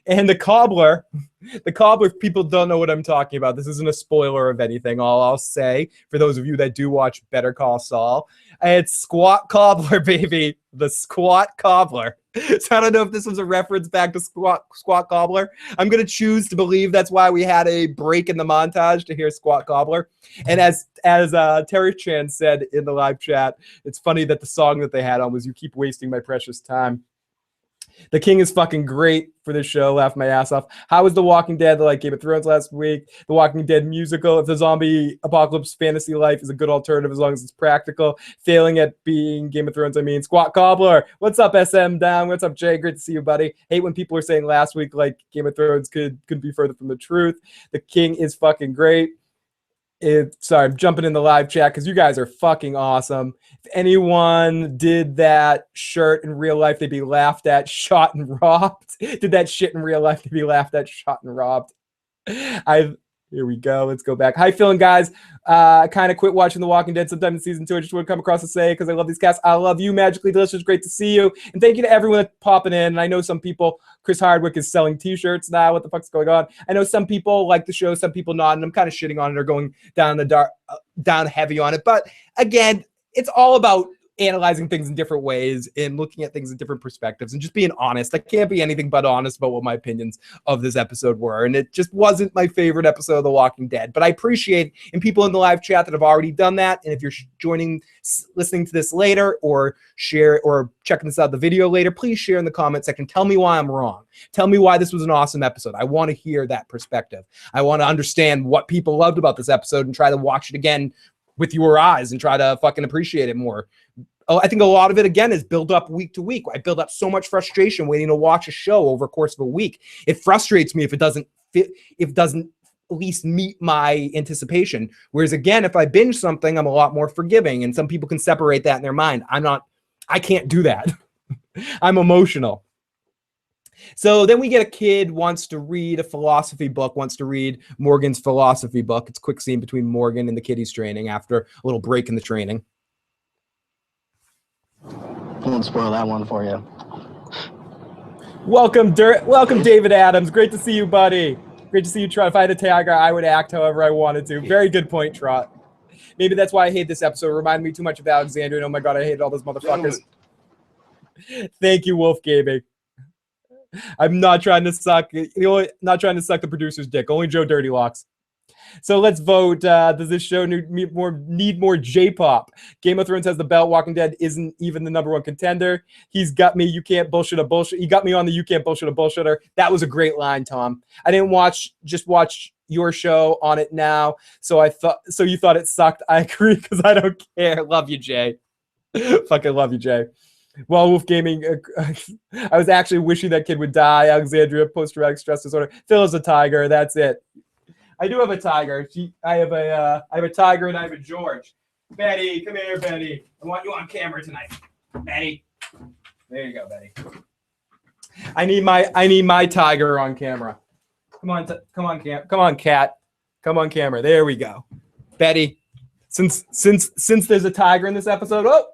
And the cobbler, if people don't know what I'm talking about, this isn't a spoiler of anything. All I'll say, for those of you that do watch Better Call Saul, it's Squat Cobbler, baby. The Squat Cobbler. So I don't know if this was a reference back to Squat Cobbler. I'm going to choose to believe that's why we had a break in the montage to hear Squat Cobbler. And as Terry Chan said in the live chat, it's funny that the song that they had on was "You Keep Wasting My Precious Time." The King is fucking great for this show. Laughed my ass off. How was The Walking Dead like Game of Thrones last week? The Walking Dead musical. If the zombie apocalypse fantasy life is a good alternative as long as it's practical. Failing at being Game of Thrones, I mean. Squat Cobbler. What's up, SM Down? What's up, Jay? Great to see you, buddy. Hate when people are saying last week like Game of Thrones could be further from the truth. The King is fucking great. Sorry, I'm jumping in the live chat because you guys are fucking awesome. If anyone did that shirt in real life, they'd be laughed at, shot, and robbed. Did that shit in real life, they'd be laughed at, shot, and robbed. Here we go. Let's go back. Hi, Phil and guys. I kind of quit watching The Walking Dead sometime in season 2. I just want to come across and say, because I love these casts. I love you, Magically Delicious. Great to see you. And thank you to everyone that's popping in. And I know some people, Chris Hardwick is selling t-shirts now. What the fuck's going on? I know some people like the show, some people not. And I'm kind of shitting on it or going down the dark, down heavy on it. But again, it's all about analyzing things in different ways and looking at things in different perspectives and just being honest. I can't be anything but honest about what my opinions of this episode were. And it just wasn't my favorite episode of The Walking Dead. But I appreciate and people in the live chat that have already done that. And if you're listening to this later or share or checking this out the video later, please share in the comment section. Tell me why I'm wrong. Tell me why this was an awesome episode. I want to hear that perspective. I want to understand what people loved about this episode and try to watch it again with your eyes and try to fucking appreciate it more. I think a lot of it, again, is built up week to week. I build up so much frustration waiting to watch a show over the course of a week. It frustrates me if it doesn't fit, if it doesn't at least meet my anticipation. Whereas, again, if I binge something, I'm a lot more forgiving, and some people can separate that in their mind. I can't do that. I'm emotional. So then we get a kid wants to read a philosophy book, wants to read Morgan's philosophy book. It's a quick scene between Morgan and the kid he's training after a little break in the training. Won't spoil that one for you. Welcome, David Adams. Great to see you, buddy. Great to see you, Trot. If I had a tiger, I would act however I wanted to. Very good point, Trot. Maybe that's why I hate this episode. It reminded me too much of Alexandria. And oh my God, I hated all those motherfuckers. Thank you, Wolf Gaming. I'm not trying to suck. Not trying to suck the producer's dick. Only Joe Dirty Locks. So let's vote. Does this show need more J-pop? Game of Thrones has the belt. Walking Dead isn't even the #1 contender. He's got me. You can't bullshit a bullshit. He got me on the you can't bullshit a bullshitter. That was a great line, Tom. I didn't watch your show on it now. So you thought it sucked. I agree because I don't care. Love you, Jay. Fucking love you, Jay. Well, Wolf Gaming, I was actually wishing that kid would die. Alexandria, post-traumatic stress disorder. Phil is a tiger. That's it. I do have a tiger. I have a tiger and I have a George. Betty, come here, Betty. I want you on camera tonight. Betty. There you go, Betty. I need my tiger on camera. Come on, cat. Come on camera. There we go. Betty. Since there's a tiger in this episode,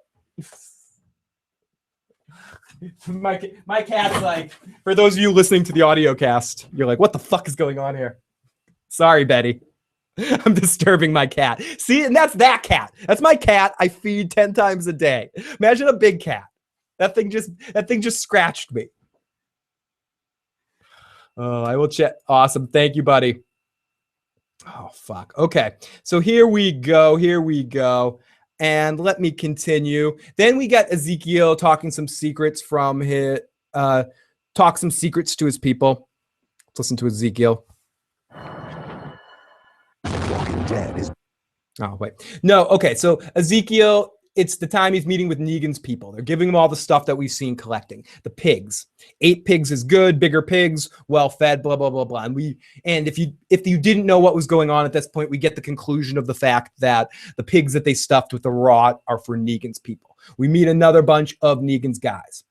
my cat's like, for those of you listening to the audio cast, you're like, what the fuck is going on here? Sorry, Betty. I'm disturbing my cat. See, and that's that cat. That's my cat I feed 10 times a day. Imagine a big cat. That thing just scratched me. Oh, I will check. Awesome. Thank you, buddy. Oh, fuck. Okay. So here we go. And let me continue. Then we got Ezekiel talking some secrets from his, talk some secrets to his people. Let's listen to Ezekiel. Oh, wait. No, okay. So Ezekiel, it's the time he's meeting with Negan's people. They're giving him all the stuff that we've seen collecting. The pigs. 8 pigs is good, bigger pigs, well-fed, blah, blah, blah, blah. And if you didn't know what was going on at this point, we get the conclusion of the fact that the pigs that they stuffed with the rot are for Negan's people. We meet another bunch of Negan's guys.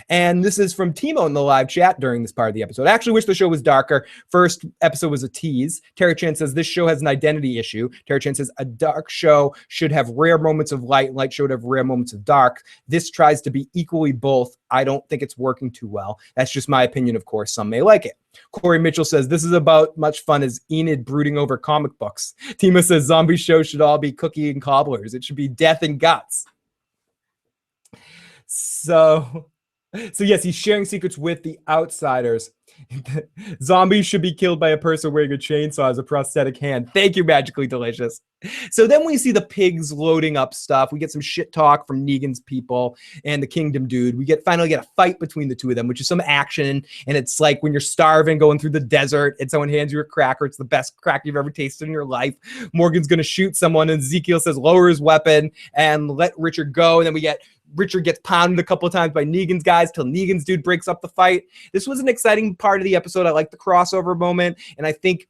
And this is from Timo in the live chat during this part of the episode. I actually wish the show was darker. First episode was a tease. Terry Chan says this show has an identity issue. Terry Chan says a dark show should have rare moments of light. Light should have rare moments of dark. This tries to be equally both. I don't think it's working too well. That's just my opinion, of course. Some may like it. Corey Mitchell says this is about much fun as Enid brooding over comic books. Timo says zombie shows should all be cookie and cobblers. It should be death and guts. So yes, he's sharing secrets with the outsiders. Zombies should be killed by a person wearing a chainsaw as a prosthetic hand. Thank you, Magically Delicious. So then we see the pigs loading up stuff. We get some shit talk from Negan's people and the Kingdom dude. We finally get a fight between the two of them, which is some action. And it's like when you're starving, going through the desert, and someone hands you a cracker. It's the best crack you've ever tasted in your life. Morgan's going to shoot someone, and Ezekiel says, lower his weapon and let Richard go. And then we get Richard gets pounded a couple of times by Negan's guys till Negan's dude breaks up the fight. This was an exciting part of the episode. I like the crossover moment, and I think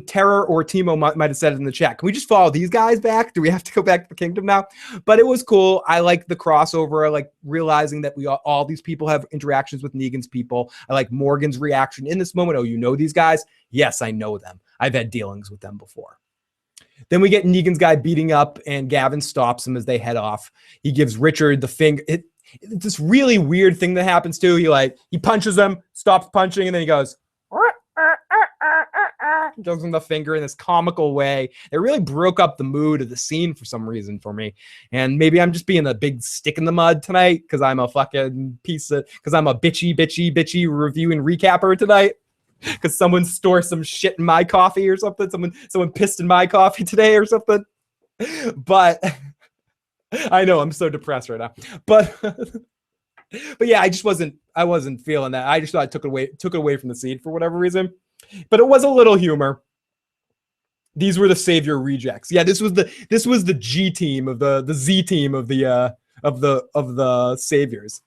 Terror or Timo might have said it in the chat. Can we just follow these guys back? Do we have to go back to the kingdom now? But it was cool. I like the crossover. I like realizing that all these people have interactions with Negan's people. I like Morgan's reaction in this moment. Oh, you know these guys? Yes, I know them. I've had dealings with them before. Then we get Negan's guy beating up, and Gavin stops him as they head off. He gives Richard the finger. It's this really weird thing that happens too. He punches him, stops punching, and then he goes, gives him the finger in this comical way. It really broke up the mood of the scene for some reason for me. And maybe I'm just being a big stick in the mud tonight because I'm a fucking because I'm a bitchy review and recapper tonight. Because someone stole some shit in my coffee or something. Someone pissed in my coffee today or something. But I know I'm so depressed right now. But yeah, I wasn't feeling that. I just thought I took it away from the scene for whatever reason. But it was a little humor. These were the savior rejects. Yeah, this was the G team of the Z team of the saviors.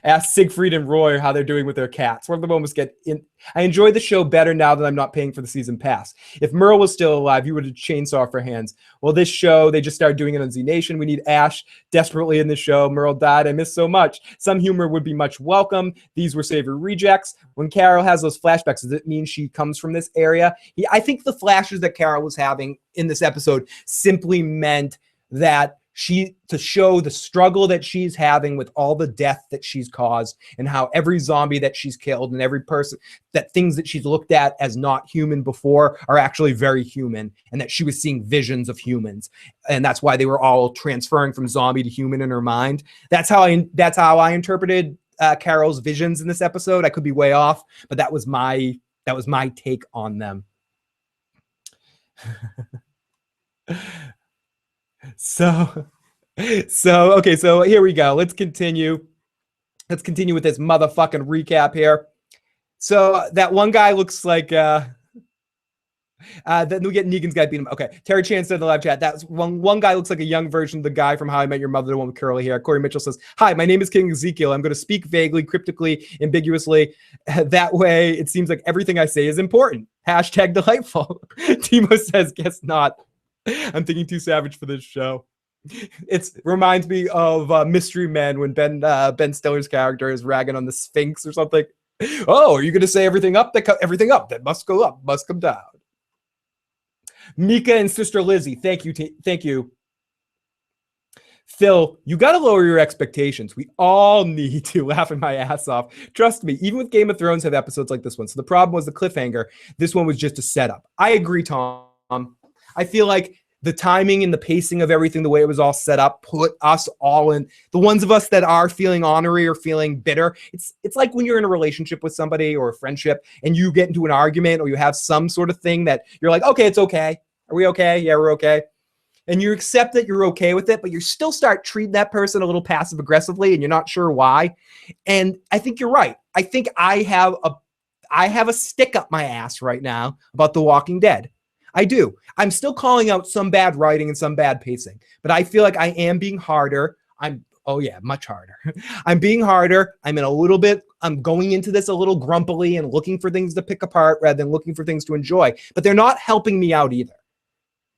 Ask Siegfried and Roy how they're doing with their cats. One of the moments get in. I enjoy the show better now that I'm not paying for the season pass. If Merle was still alive, he would have chainsaw for hands. Well, this show, they just started doing it on Z Nation. We need Ash desperately in the show. Merle died. I miss so much. Some humor would be much welcome. These were savior rejects. When Carol has those flashbacks, does it mean she comes from this area? I think the flashes that Carol was having in this episode simply meant that to show the struggle that she's having with all the death that she's caused, and how every zombie that she's killed and every person, that things that she's looked at as not human before are actually very human, and that she was seeing visions of humans, and that's why they were all transferring from zombie to human in her mind. That's how I interpreted Carol's visions in this episode. I could be way off, but that was my take on them. So okay, so here we go. Let's continue with this motherfucking recap here. So that one guy looks like then we get Negan's guy beat him. Okay, Terry Chan said in the live chat, that's one guy looks like a young version of the guy from How I Met Your Mother, the one with curly hair. Corey Mitchell says, hi, my name is King Ezekiel. I'm going to speak vaguely, cryptically, ambiguously. That way it seems like everything I say is important. Hashtag delightful. Timo says, guess not. I'm thinking too savage for this show. It reminds me of Mystery Men when Ben Stiller's character is ragging on the Sphinx or something. Oh, are you going to say everything up that must go up, must come down? Mika and Sister Lizzie, thank you. Phil, you got to lower your expectations. We all need to. Laughing my ass off. Trust me, even with Game of Thrones have episodes like this one. So the problem was the cliffhanger. This one was just a setup. I agree, Tom. I feel like the timing and the pacing of everything, the way it was all set up, put us all in. The ones of us that are feeling ornery or feeling bitter, it's like when you're in a relationship with somebody or a friendship and you get into an argument or you have some sort of thing that you're like, okay, it's okay. Are we okay? Yeah, we're okay. And you accept that you're okay with it, but you still start treating that person a little passive aggressively and you're not sure why. And I think you're right. I think I have a stick up my ass right now about The Walking Dead. I do. I'm still calling out some bad writing and some bad pacing, but I feel like I am being harder. Much harder. I'm being harder. I'm going into this a little grumpily and looking for things to pick apart rather than looking for things to enjoy, but they're not helping me out either.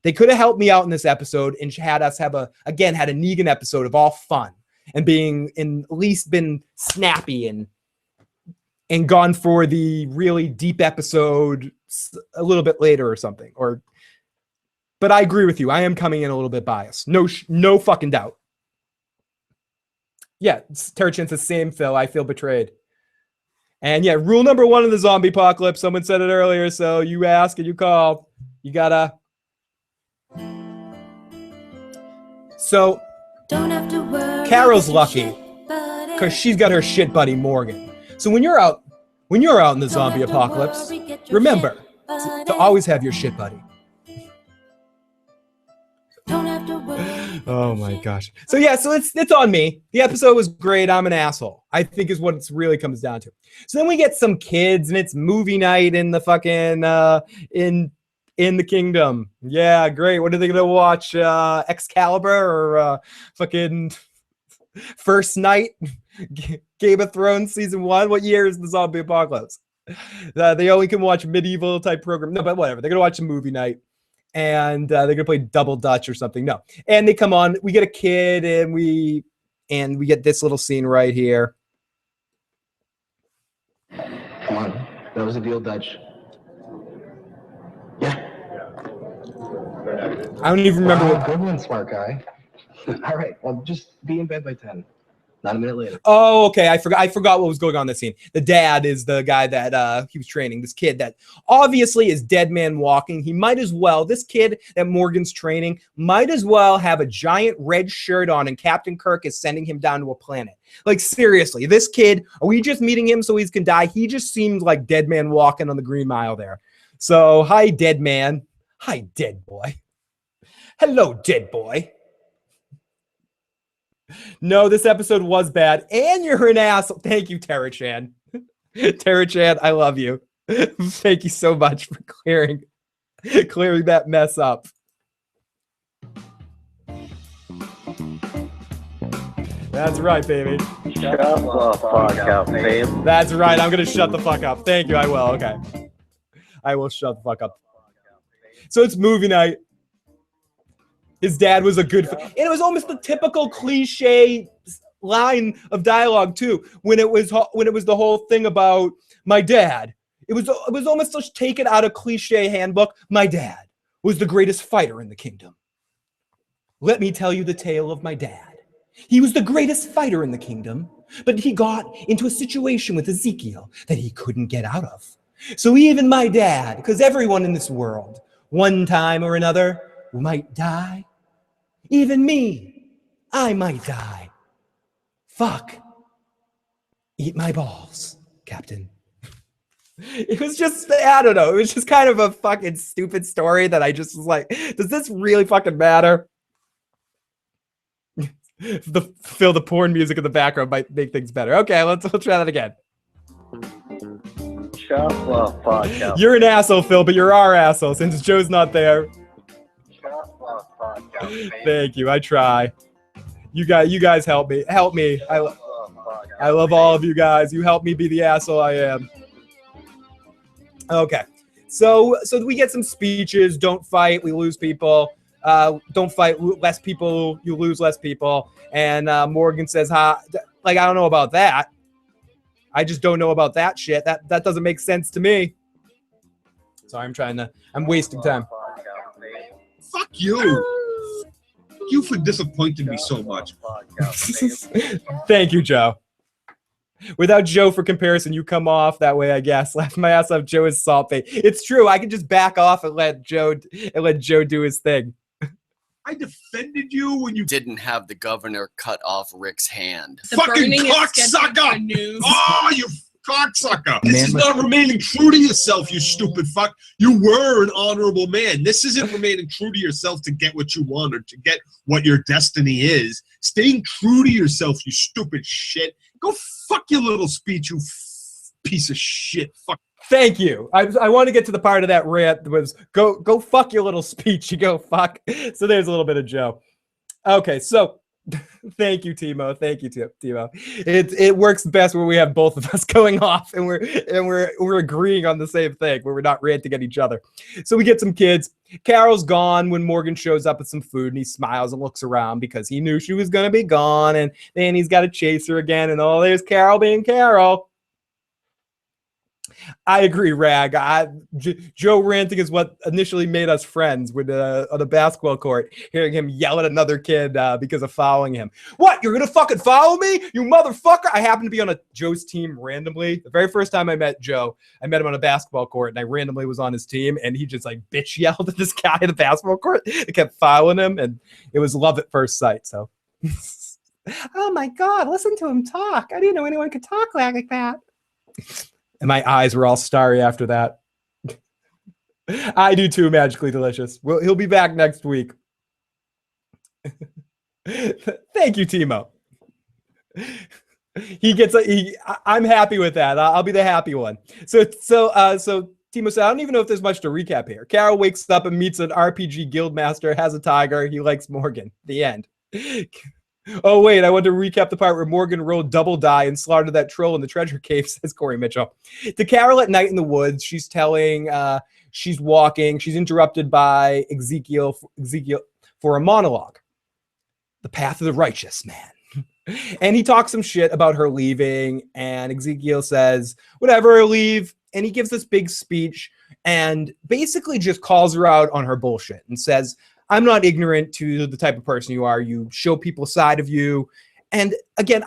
They could have helped me out in this episode and had us have a Negan episode of all fun and at least been snappy and gone for the really deep episode a little bit later or something. But I agree with you. I am coming in a little bit biased. No fucking doubt. Yeah, Terry Chan says, same, Phil. I feel betrayed. And yeah, rule number 1 in the zombie apocalypse. Someone said it earlier, so you ask and you call. You gotta. So don't have to worry. Carol's lucky because she's got her shit buddy Morgan. So when you're out in the zombie apocalypse, remember to always have your shit buddy. Oh my gosh. So yeah, so it's on me. The episode was great. I'm an asshole, I think is what it really comes down to. So then we get some kids and it's movie night in the fucking in the kingdom. Yeah, great. What are they gonna watch? Excalibur or fucking First Night? Game of Thrones season 1. What year is the zombie apocalypse? They only can watch medieval type program. No, but whatever. They're gonna watch a movie night, and they're gonna play double Dutch or something. No, and they come on. We get a kid, and we get this little scene right here. Come on, that was a deal, Dutch. Yeah. I don't even remember what. Good one, smart guy. All right, well, just be in bed by 10. Not a minute later. Oh, okay. I forgot what was going on in this scene. The dad is the guy that he was training. This kid that obviously is dead man walking. He might as well, this kid that Morgan's training, might as well have a giant red shirt on and Captain Kirk is sending him down to a planet. Like, seriously, this kid, are we just meeting him so he can die? He just seemed like dead man walking on the Green Mile there. So, hi, dead man. Hi, dead boy. Hello, dead boy. No, this episode was bad, and you're an asshole. Thank you, Tara Chan. Tara Chan, I love you. Thank you so much for clearing that mess up. That's right, baby. Shut the fuck up, babe. That's right. I'm gonna shut the fuck up. Thank you. I will. Okay. I will shut the fuck up. So it's movie night. His dad was a good, and it was almost the typical cliche line of dialogue too. When it was the whole thing about my dad, it was almost just taken out of cliche handbook. My dad was the greatest fighter in the kingdom. Let me tell you the tale of my dad. He was the greatest fighter in the kingdom, but he got into a situation with Ezekiel that he couldn't get out of. So even my dad, because everyone in this world, one time or another, might die. Even me, I might die. Fuck. Eat my balls, Captain. It was just, I don't know, it was just kind of a fucking stupid story that I just was like, does this really fucking matter? Feel the porn music in the background might make things better. Okay, let's try that again. Shut the fuck up. You're an asshole, Phil, but you're our asshole since Joe's not there. Shut the fuck up, man. Thank you. I try. You guys help me. Help me. I love all of you guys. You help me be the asshole I am. Okay. So we get some speeches. Don't fight. We lose people. Don't fight. Less people. You lose less people. And Morgan says, like, I don't know about that. I just don't know about that shit. That doesn't make sense to me. Sorry, I'm wasting time. Fuck you. You for disappointing me so much. Thank you, Joe. Without Joe for comparison, you come off that way, I guess. Laugh my ass off. Joe is salty. It's true. I can just back off and let Joe do his thing. I defended you when you didn't have the governor cut off Rick's hand. The fucking cocksucker! Oh, you cocksucker! This is not remaining true to yourself, you stupid fuck. You were an honorable man. This isn't remaining true to yourself to get what you want or to get what your destiny is. Staying true to yourself, you stupid shit. Go fuck your little speech, you piece of shit. Fuck. Thank you. I want to get to the part of that rant that was go fuck your little speech. You go fuck. So there's a little bit of Joe. Okay, so thank you, Timo. Thank you, Timo. It works best when we have both of us going off and we're agreeing on the same thing, where we're not ranting at each other. So we get some kids. Carol's gone when Morgan shows up with some food, and he smiles and looks around because he knew she was gonna be gone, and then he's got to chase her again, and oh, there's Carol being Carol. I agree, Rag. Joe ranting is what initially made us friends on the basketball court, hearing him yell at another kid because of following him. What? You're going to fucking follow me? You motherfucker? I happened to be on Joe's team randomly. The very first time I met Joe, I met him on a basketball court, and I randomly was on his team, and he just like bitch yelled at this guy in the basketball court. I kept following him, and it was love at first sight. So, oh my God, listen to him talk. I didn't know anyone could talk like that. And my eyes were all starry after that. I do too, Magically Delicious. He'll be back next week. Thank you, Timo. I'm happy with that. I'll be the happy one. So Timo said, I don't even know if there's much to recap here. Carol wakes up and meets an RPG guildmaster, has a tiger. He likes Morgan. The end. Oh, wait, I want to recap the part where Morgan rolled double die and slaughtered that troll in the treasure cave, says Corey Mitchell. To Carol at night in the woods, she's walking. She's interrupted by Ezekiel for a monologue. The path of the righteous, man. And he talks some shit about her leaving, and Ezekiel says, whatever, leave. And he gives this big speech and basically just calls her out on her bullshit and says, I'm not ignorant to the type of person you are. You show people a side of you. And again,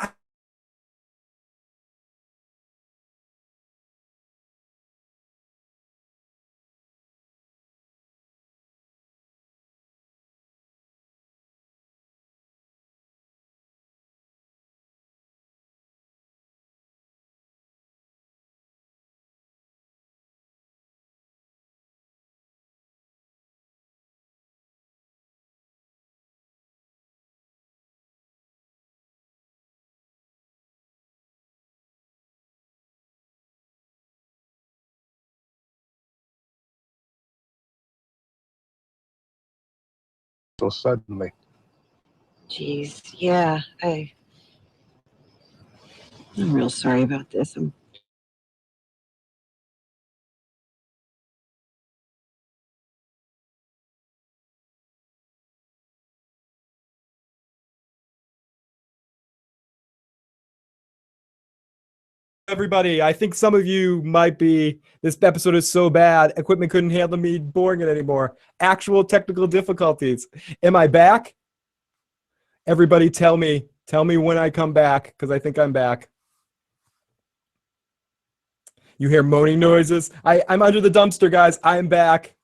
So suddenly. Jeez, yeah, I'm real sorry about this. everybody, I think some of you might be, this episode is so bad, equipment couldn't handle me boring it anymore. Actual technical difficulties. Am I back? Everybody tell me when I come back, because I think I'm back. You hear moaning noises. I'm under the dumpster, guys. I'm back.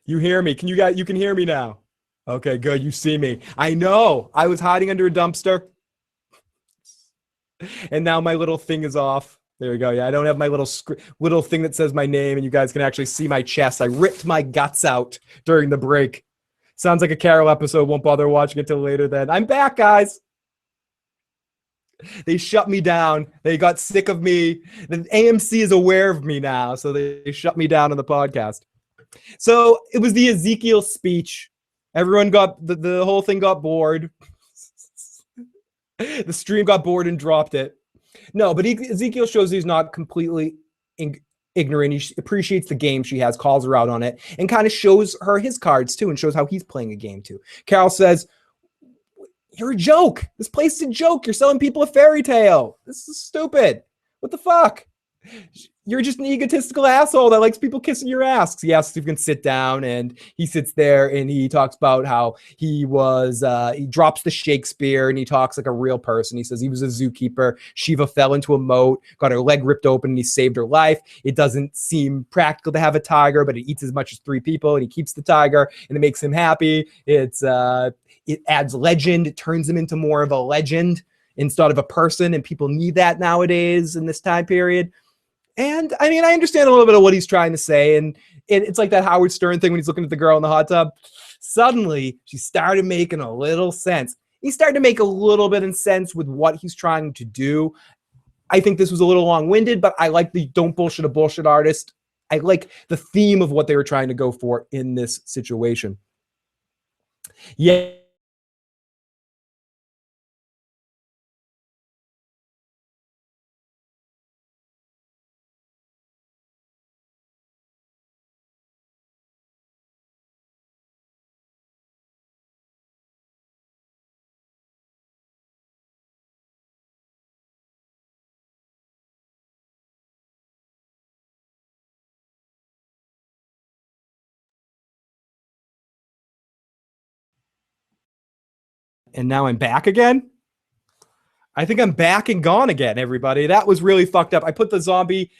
You hear me? You can hear me now. Okay, good. You see me. I know. I was hiding under a dumpster. And now my little thing is off. There we go. Yeah, I don't have my little thing that says my name, and you guys can actually see my chest. I ripped my guts out during the break. Sounds like a Carol episode. Won't bother watching it till later then. I'm back, guys. They shut me down. They got sick of me. The AMC is aware of me now, so they shut me down on the podcast. So it was the Ezekiel speech. Everyone got, the whole thing got bored. The stream got bored and dropped it. No, but Ezekiel shows he's not completely ignorant. He appreciates the game she has, calls her out on it, and kind of shows her his cards too, and shows how he's playing a game too. Carol says, "You're a joke. This place is a joke. You're selling people a fairy tale. This is stupid. What the fuck? You're just an egotistical asshole that likes people kissing your ass." He asks if he can sit down, and he sits there, and he talks about how he drops the Shakespeare, and he talks like a real person. He says he was a zookeeper. Shiva fell into a moat, got her leg ripped open, and he saved her life. It doesn't seem practical to have a tiger, but it eats as much as 3 people, and he keeps the tiger, and it makes him happy. It adds legend. It turns him into more of a legend instead of a person, and people need that nowadays in this time period. And I mean, I understand a little bit of what he's trying to say, and it's like that Howard Stern thing when he's looking at the girl in the hot tub. Suddenly, she started making a little sense. He started to make a little bit of sense with what he's trying to do. I think this was a little long-winded, but I like the don't bullshit a bullshit artist. I like the theme of what they were trying to go for in this situation. Yeah. And now I'm back again. I think I'm back and gone again, everybody. That was really fucked up. I put the zombie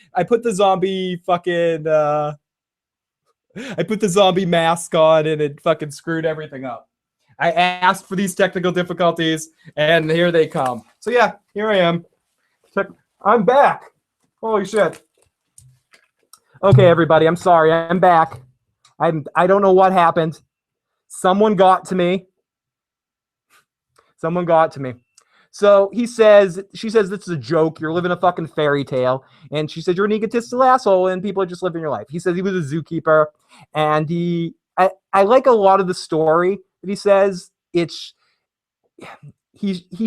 mask on, and it fucking screwed everything up. I asked for these technical difficulties, and here they come. So yeah, here I am. I'm back. Holy shit. Okay, everybody, I'm sorry. I'm back. I don't know what happened. Someone got to me. So she says, this is a joke. You're living a fucking fairy tale. And she says, you're an egotistical asshole and people are just living your life. He says he was a zookeeper. And I like a lot of the story that he says. He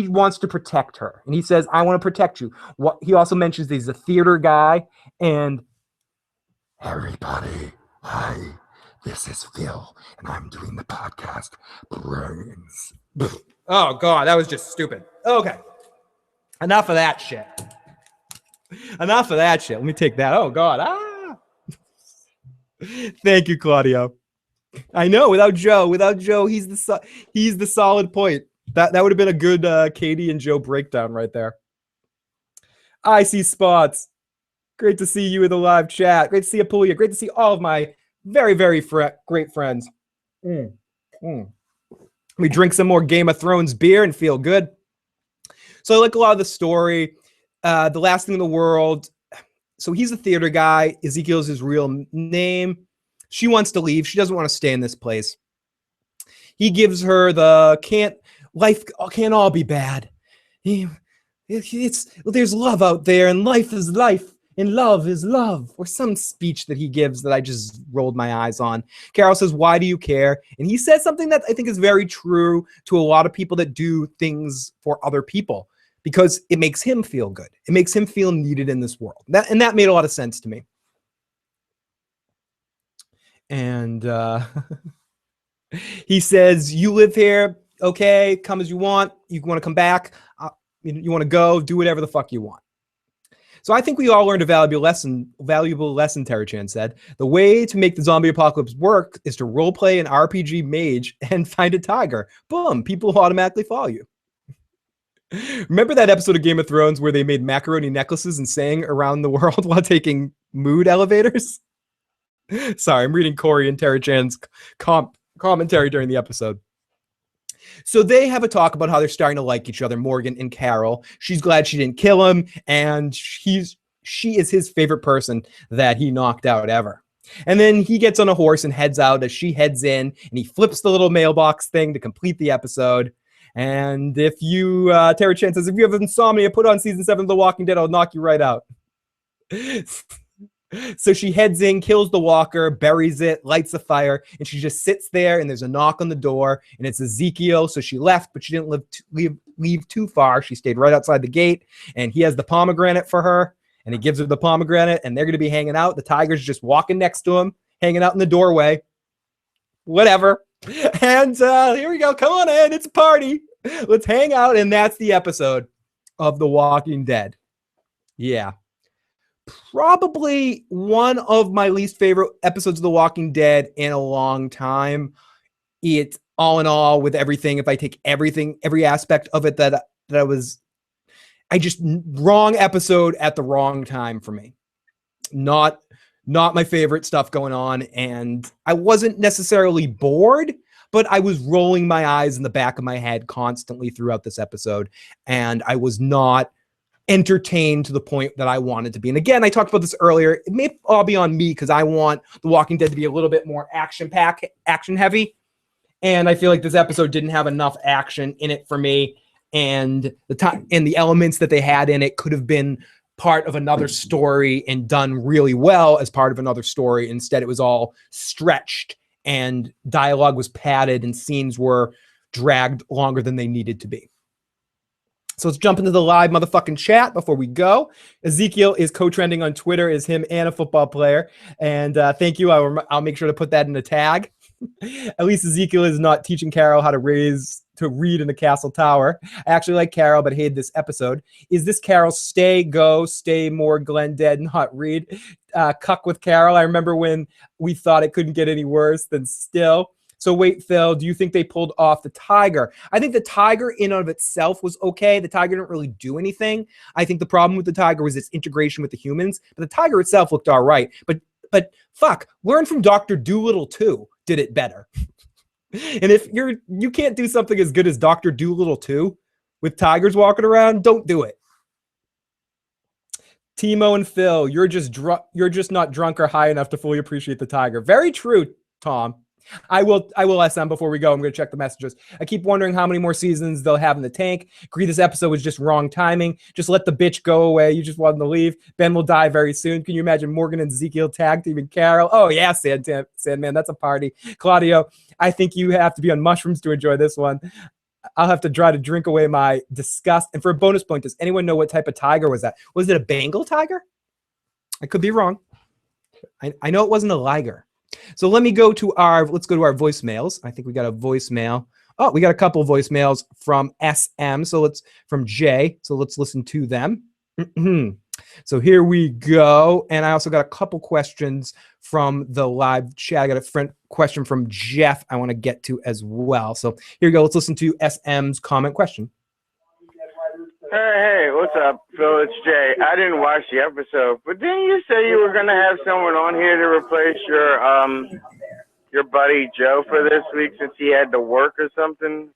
wants to protect her. And he says, I want to protect you. He also mentions he's a theater guy. And everybody, hi, this is Phil. And I'm doing the podcast Brains. Oh, God, that was just stupid. Okay. Enough of that shit. Let me take that. Oh, God. Thank you, Claudio. I know, without Joe, he's the solid point. That would have been a good Katie and Joe breakdown right there. I see Spots. Great to see you in the live chat. Great to see Apulia. Great to see all of my very, very great friends. We drink some more Game of Thrones beer and feel good. So I like a lot of the story. The last thing in the world. So he's a theater guy. Ezekiel's his real name. She wants to leave. She doesn't want to stay in this place. He gives her life can't all be bad. There's love out there, and life is life, and love is love, or some speech that he gives that I just rolled my eyes on. Carol says, why do you care? And he says something that I think is very true to a lot of people that do things for other people, because it makes him feel good. It makes him feel needed in this world. That made a lot of sense to me. And he says, you live here, okay, come as you want. You want to come back. You want to go, do whatever the fuck you want. So I think we all learned a valuable lesson, Terry Chan said. The way to make the zombie apocalypse work is to roleplay an RPG mage and find a tiger. Boom, people will automatically follow you. Remember that episode of Game of Thrones where they made macaroni necklaces and sang around the world while taking mood elevators? Sorry, I'm reading Corey and Terry Chan's commentary during the episode. So they have a talk about how they're starting to like each other, Morgan and Carol. She's glad she didn't kill him, and she is his favorite person that he knocked out ever. And then he gets on a horse and heads out as she heads in, and he flips the little mailbox thing to complete the episode. And if you, Terry Chan says, if you have insomnia, put on season 7 of The Walking Dead, I'll knock you right out. So she heads in, kills the walker, buries it, lights a fire, and she just sits there, and there's a knock on the door, and it's Ezekiel. So she left, but she didn't leave too far. She stayed right outside the gate, and he has the pomegranate for her, and he gives her the pomegranate, and they're going to be hanging out. The tiger's just walking next to him, hanging out in the doorway. Whatever. And here we go. Come on in. It's a party. Let's hang out. And that's the episode of The Walking Dead. Yeah. Probably one of my least favorite episodes of The Walking Dead in a long time. It, all in all, with everything, if I take everything, every aspect of it wrong episode at the wrong time for me. Not my favorite stuff going on. And I wasn't necessarily bored, but I was rolling my eyes in the back of my head constantly throughout this episode. And I was not entertained to the point that I wanted to be. And again, I talked about this earlier. It may all be on me because I want The Walking Dead to be a little bit more action heavy. And I feel like this episode didn't have enough action in it for me. And the elements that they had in it could have been part of another story and done really well as part of another story. Instead, it was all stretched and dialogue was padded and scenes were dragged longer than they needed to be. So let's jump into the live motherfucking chat before we go. Ezekiel is co-trending on Twitter as him and a football player. And thank you. I'll make sure to put that in the tag. At least Ezekiel is not teaching Carol how to read in the castle tower. I actually like Carol, but hated this episode. Is this Carol stay more Glenn dead, not read? Cuck with Carol. I remember when we thought it couldn't get any worse than still. So wait, Phil, do you think they pulled off the tiger? I think the tiger in and of itself was okay. The tiger didn't really do anything. I think the problem with the tiger was its integration with the humans. But the tiger itself looked all right. But fuck, learn from Dr. Dolittle too. Did it better. And if you can't do something as good as Dr. Dolittle 2 with tigers walking around, don't do it. Timo and Phil, you're just not drunk or high enough to fully appreciate the tiger. Very true, Tom. I will SM before we go. I'm going to check the messages. I keep wondering how many more seasons they'll have in the tank. Agree this episode was just wrong timing. Just let the bitch go away. You just want them to leave. Ben will die very soon. Can you imagine Morgan and Ezekiel tag teaming Carol? Oh, yeah, Sandman. That's a party. Claudio, I think you have to be on mushrooms to enjoy this one. I'll have to try to drink away my disgust. And for a bonus point, does anyone know what type of tiger was that? Was it a Bengal tiger? I could be wrong. I know it wasn't a liger. So let's go to our voicemails. I think we got a voicemail. Oh, we got a couple of voicemails from SM. From Jay. So let's listen to them. So here we go. And I also got a couple questions from the live chat. I got a question from Jeff I want to get to as well. So here we go. Let's listen to SM's comment question. Hey, what's up, Phil? It's Jay. I didn't watch the episode, but didn't you say you were going to have someone on here to replace your buddy Joe for this week since he had to work or something?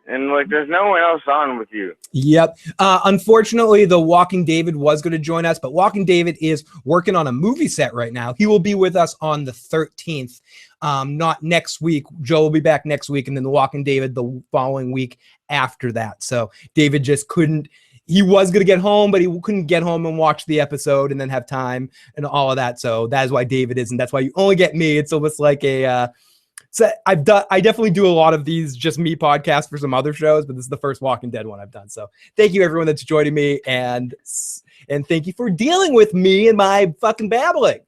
And, there's no one else on with you. Yep. Unfortunately, the Walking David was going to join us, but Walking David is working on a movie set right now. He will be with us on the 13th, not next week. Joe will be back next week, and then the Walking David the following week after that. So David just couldn't. He was going to get home, but he couldn't get home and watch the episode and then have time and all of that. So that is why David isn't. That's why you only get me. It's almost like a... So I definitely do a lot of these just me podcasts for some other shows, but this is the first Walking Dead one I've done. So thank you everyone that's joining me, and thank you for dealing with me and my fucking babbling.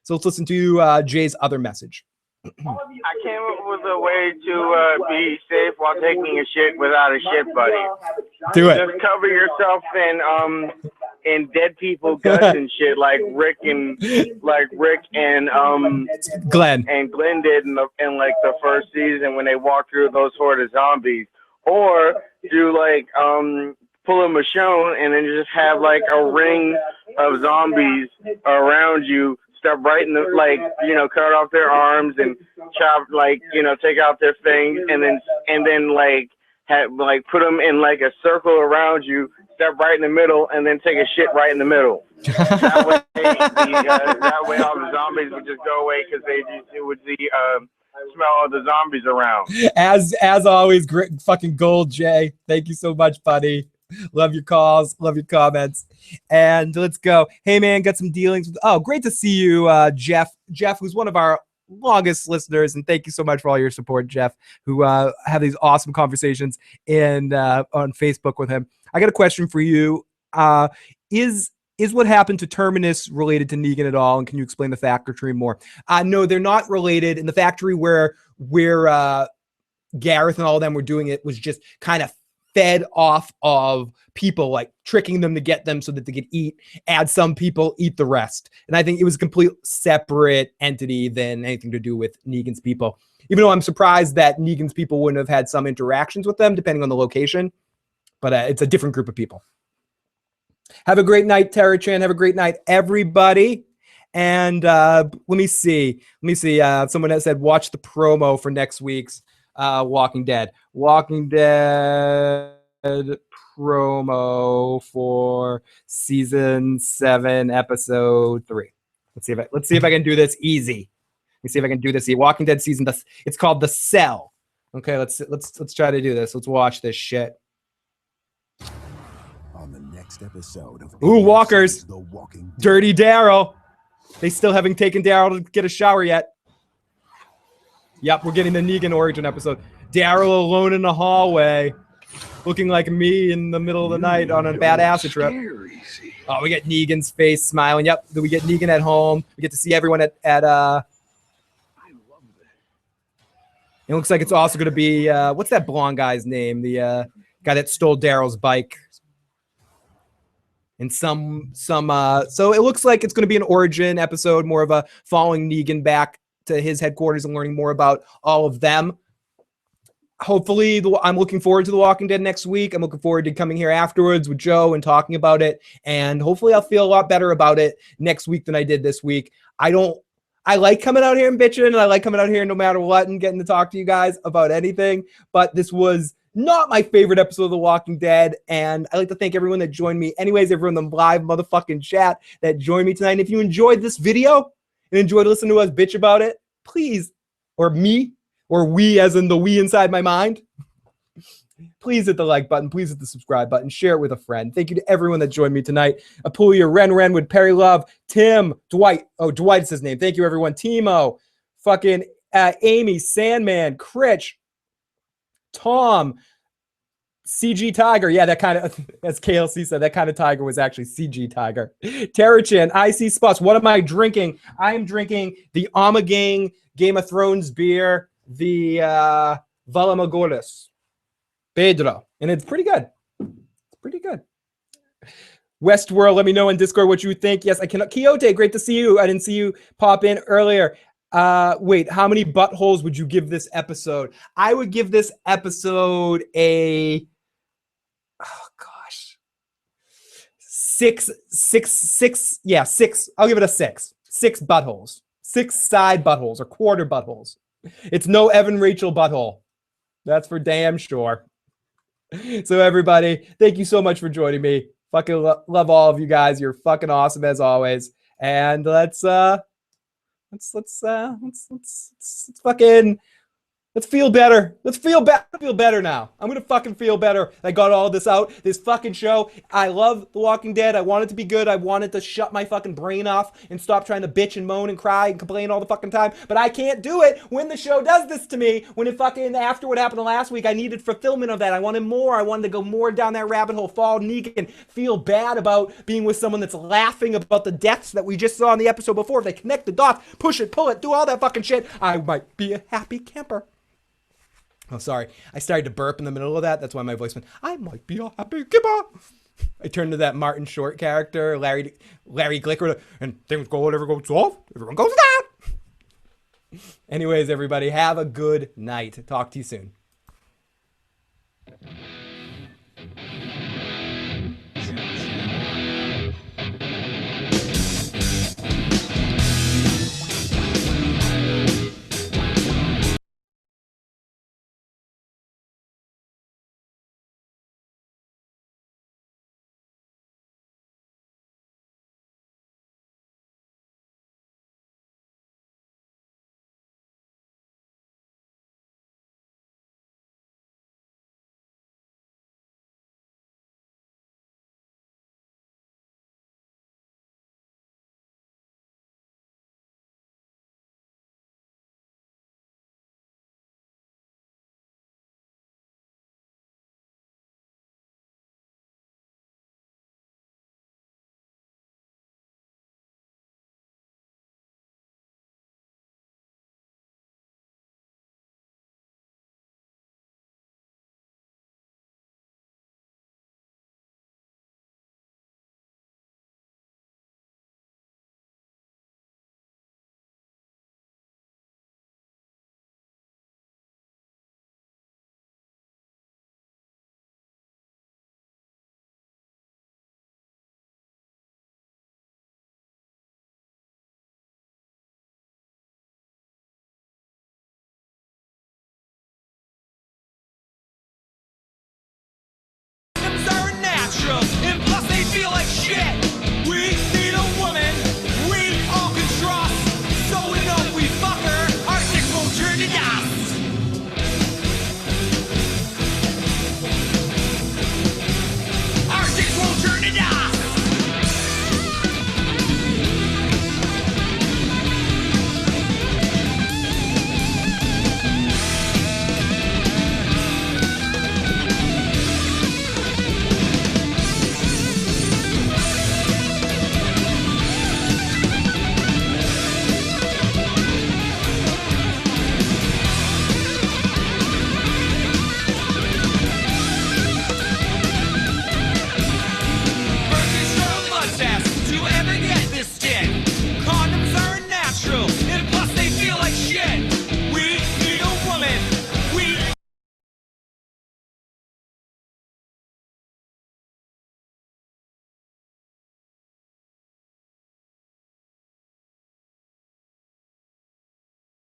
So let's listen to Jay's other message. I came up with a way to be safe while taking a shit without a shit buddy. Do it. Just cover yourself and dead people guts and shit like Rick and Glenn did in like the first season when they walked through those horde of zombies, or do like pull a Michonne and then just have like a ring of zombies around you. Step right in the, like, you know, cut off their arms and chop, like, you know, take out their fangs, and then like have like put them in like a circle around you. Step right in the middle, and then take a shit right in the middle. That way all the zombies would just go away because it would smell of the zombies around. As always, great fucking gold, Jay. Thank you so much, buddy. Love your calls, love your comments, and let's go. Hey man, got some dealings with. Oh, great to see you, Jeff. Jeff, who's one of our longest listeners, and thank you so much for all your support, Jeff. Who have these awesome conversations on Facebook with him. I got a question for you. Is what happened to Terminus related to Negan at all? And can you explain the factory more? No, they're not related. In the factory where Gareth and all of them were doing it was just kind of fed off of people, like tricking them to get them so that they could eat, add some people, eat the rest. And I think it was a complete separate entity than anything to do with Negan's people. Even though I'm surprised that Negan's people wouldn't have had some interactions with them, depending on the location. But it's a different group of people. Have a great night, Tara Chan. Have a great night, everybody. And let me see. Someone has said, watch the promo for next week's Walking Dead promo for season 7, episode 3. Let's see if I can do this easy. Let me see if I can do this. Walking Dead season. It's called The Cell. Okay, let's try to do this. Let's watch this shit. On the next episode of Walkers. The Walking Dead. Dirty Daryl. They still haven't taken Daryl to get a shower yet. Yep, we're getting the Negan origin episode. Daryl alone in the hallway, looking like me in the middle of the night on a bad acid trip. Oh, we get Negan's face smiling. Yep, we get Negan at home. We get to see everyone at I love it. It looks like it's also going to be what's that blonde guy's name? The guy that stole Daryl's bike. And so it looks like it's going to be an origin episode, more of a following Negan back to his headquarters and learning more about all of them. Hopefully, I'm looking forward to The Walking Dead next week. I'm looking forward to coming here afterwards with Joe and talking about it. And hopefully I'll feel a lot better about it next week than I did this week. I like coming out here and bitching, and I like coming out here no matter what and getting to talk to you guys about anything. But this was not my favorite episode of The Walking Dead. And I'd like to thank everyone that joined me. Anyways, everyone in the live motherfucking chat that joined me tonight. And if you enjoyed this video and enjoyed listening to us bitch about it, please, or me, or we as in the we inside my mind, please hit the like button. Please hit the subscribe button. Share it with a friend. Thank you to everyone that joined me tonight. Apulia, Renwood, Perry Love, Tim, Dwight. Oh, Dwight's his name. Thank you, everyone. Timo, fucking Amy, Sandman, Critch, Tom, CG Tiger. Yeah, that kind of, as KLC said, that kind of tiger was actually CG Tiger. Terrachin, IC Spots. What am I drinking? I am drinking the Amagang Game of Thrones beer, the Valamagolis Pedro. And it's pretty good. It's pretty good. Westworld, let me know in Discord what you think. Yes, I cannot. Quixote, great to see you. I didn't see you pop in earlier. Wait, how many buttholes would you give this episode? I would give this episode a, oh gosh, six. Yeah, 6. I'll give it a 6. 6 buttholes. 6 side buttholes or quarter buttholes. It's no Evan Rachel butthole. That's for damn sure. So everybody, thank you so much for joining me. Fucking love all of you guys. You're fucking awesome as always. And let's feel better. Let's feel better now. I'm gonna fucking feel better. I got all this out. This fucking show. I love The Walking Dead. I want it to be good. I wanted to shut my fucking brain off and stop trying to bitch and moan and cry and complain all the fucking time. But I can't do it when the show does this to me. When it fucking, after what happened last week, I needed fulfillment of that. I wanted more. I wanted to go more down that rabbit hole. Follow Negan. Feel bad about being with someone that's laughing about the deaths that we just saw in the episode before. If they connect the dots, push it, pull it, do all that fucking shit, I might be a happy camper. Oh, sorry. I started to burp in the middle of that. That's why my voice went, I might be a happy camper. I turned to that Martin Short character, Larry Glicker, and things go whatever goes off, everyone goes down. Anyways, everybody, have a good night. Talk to you soon.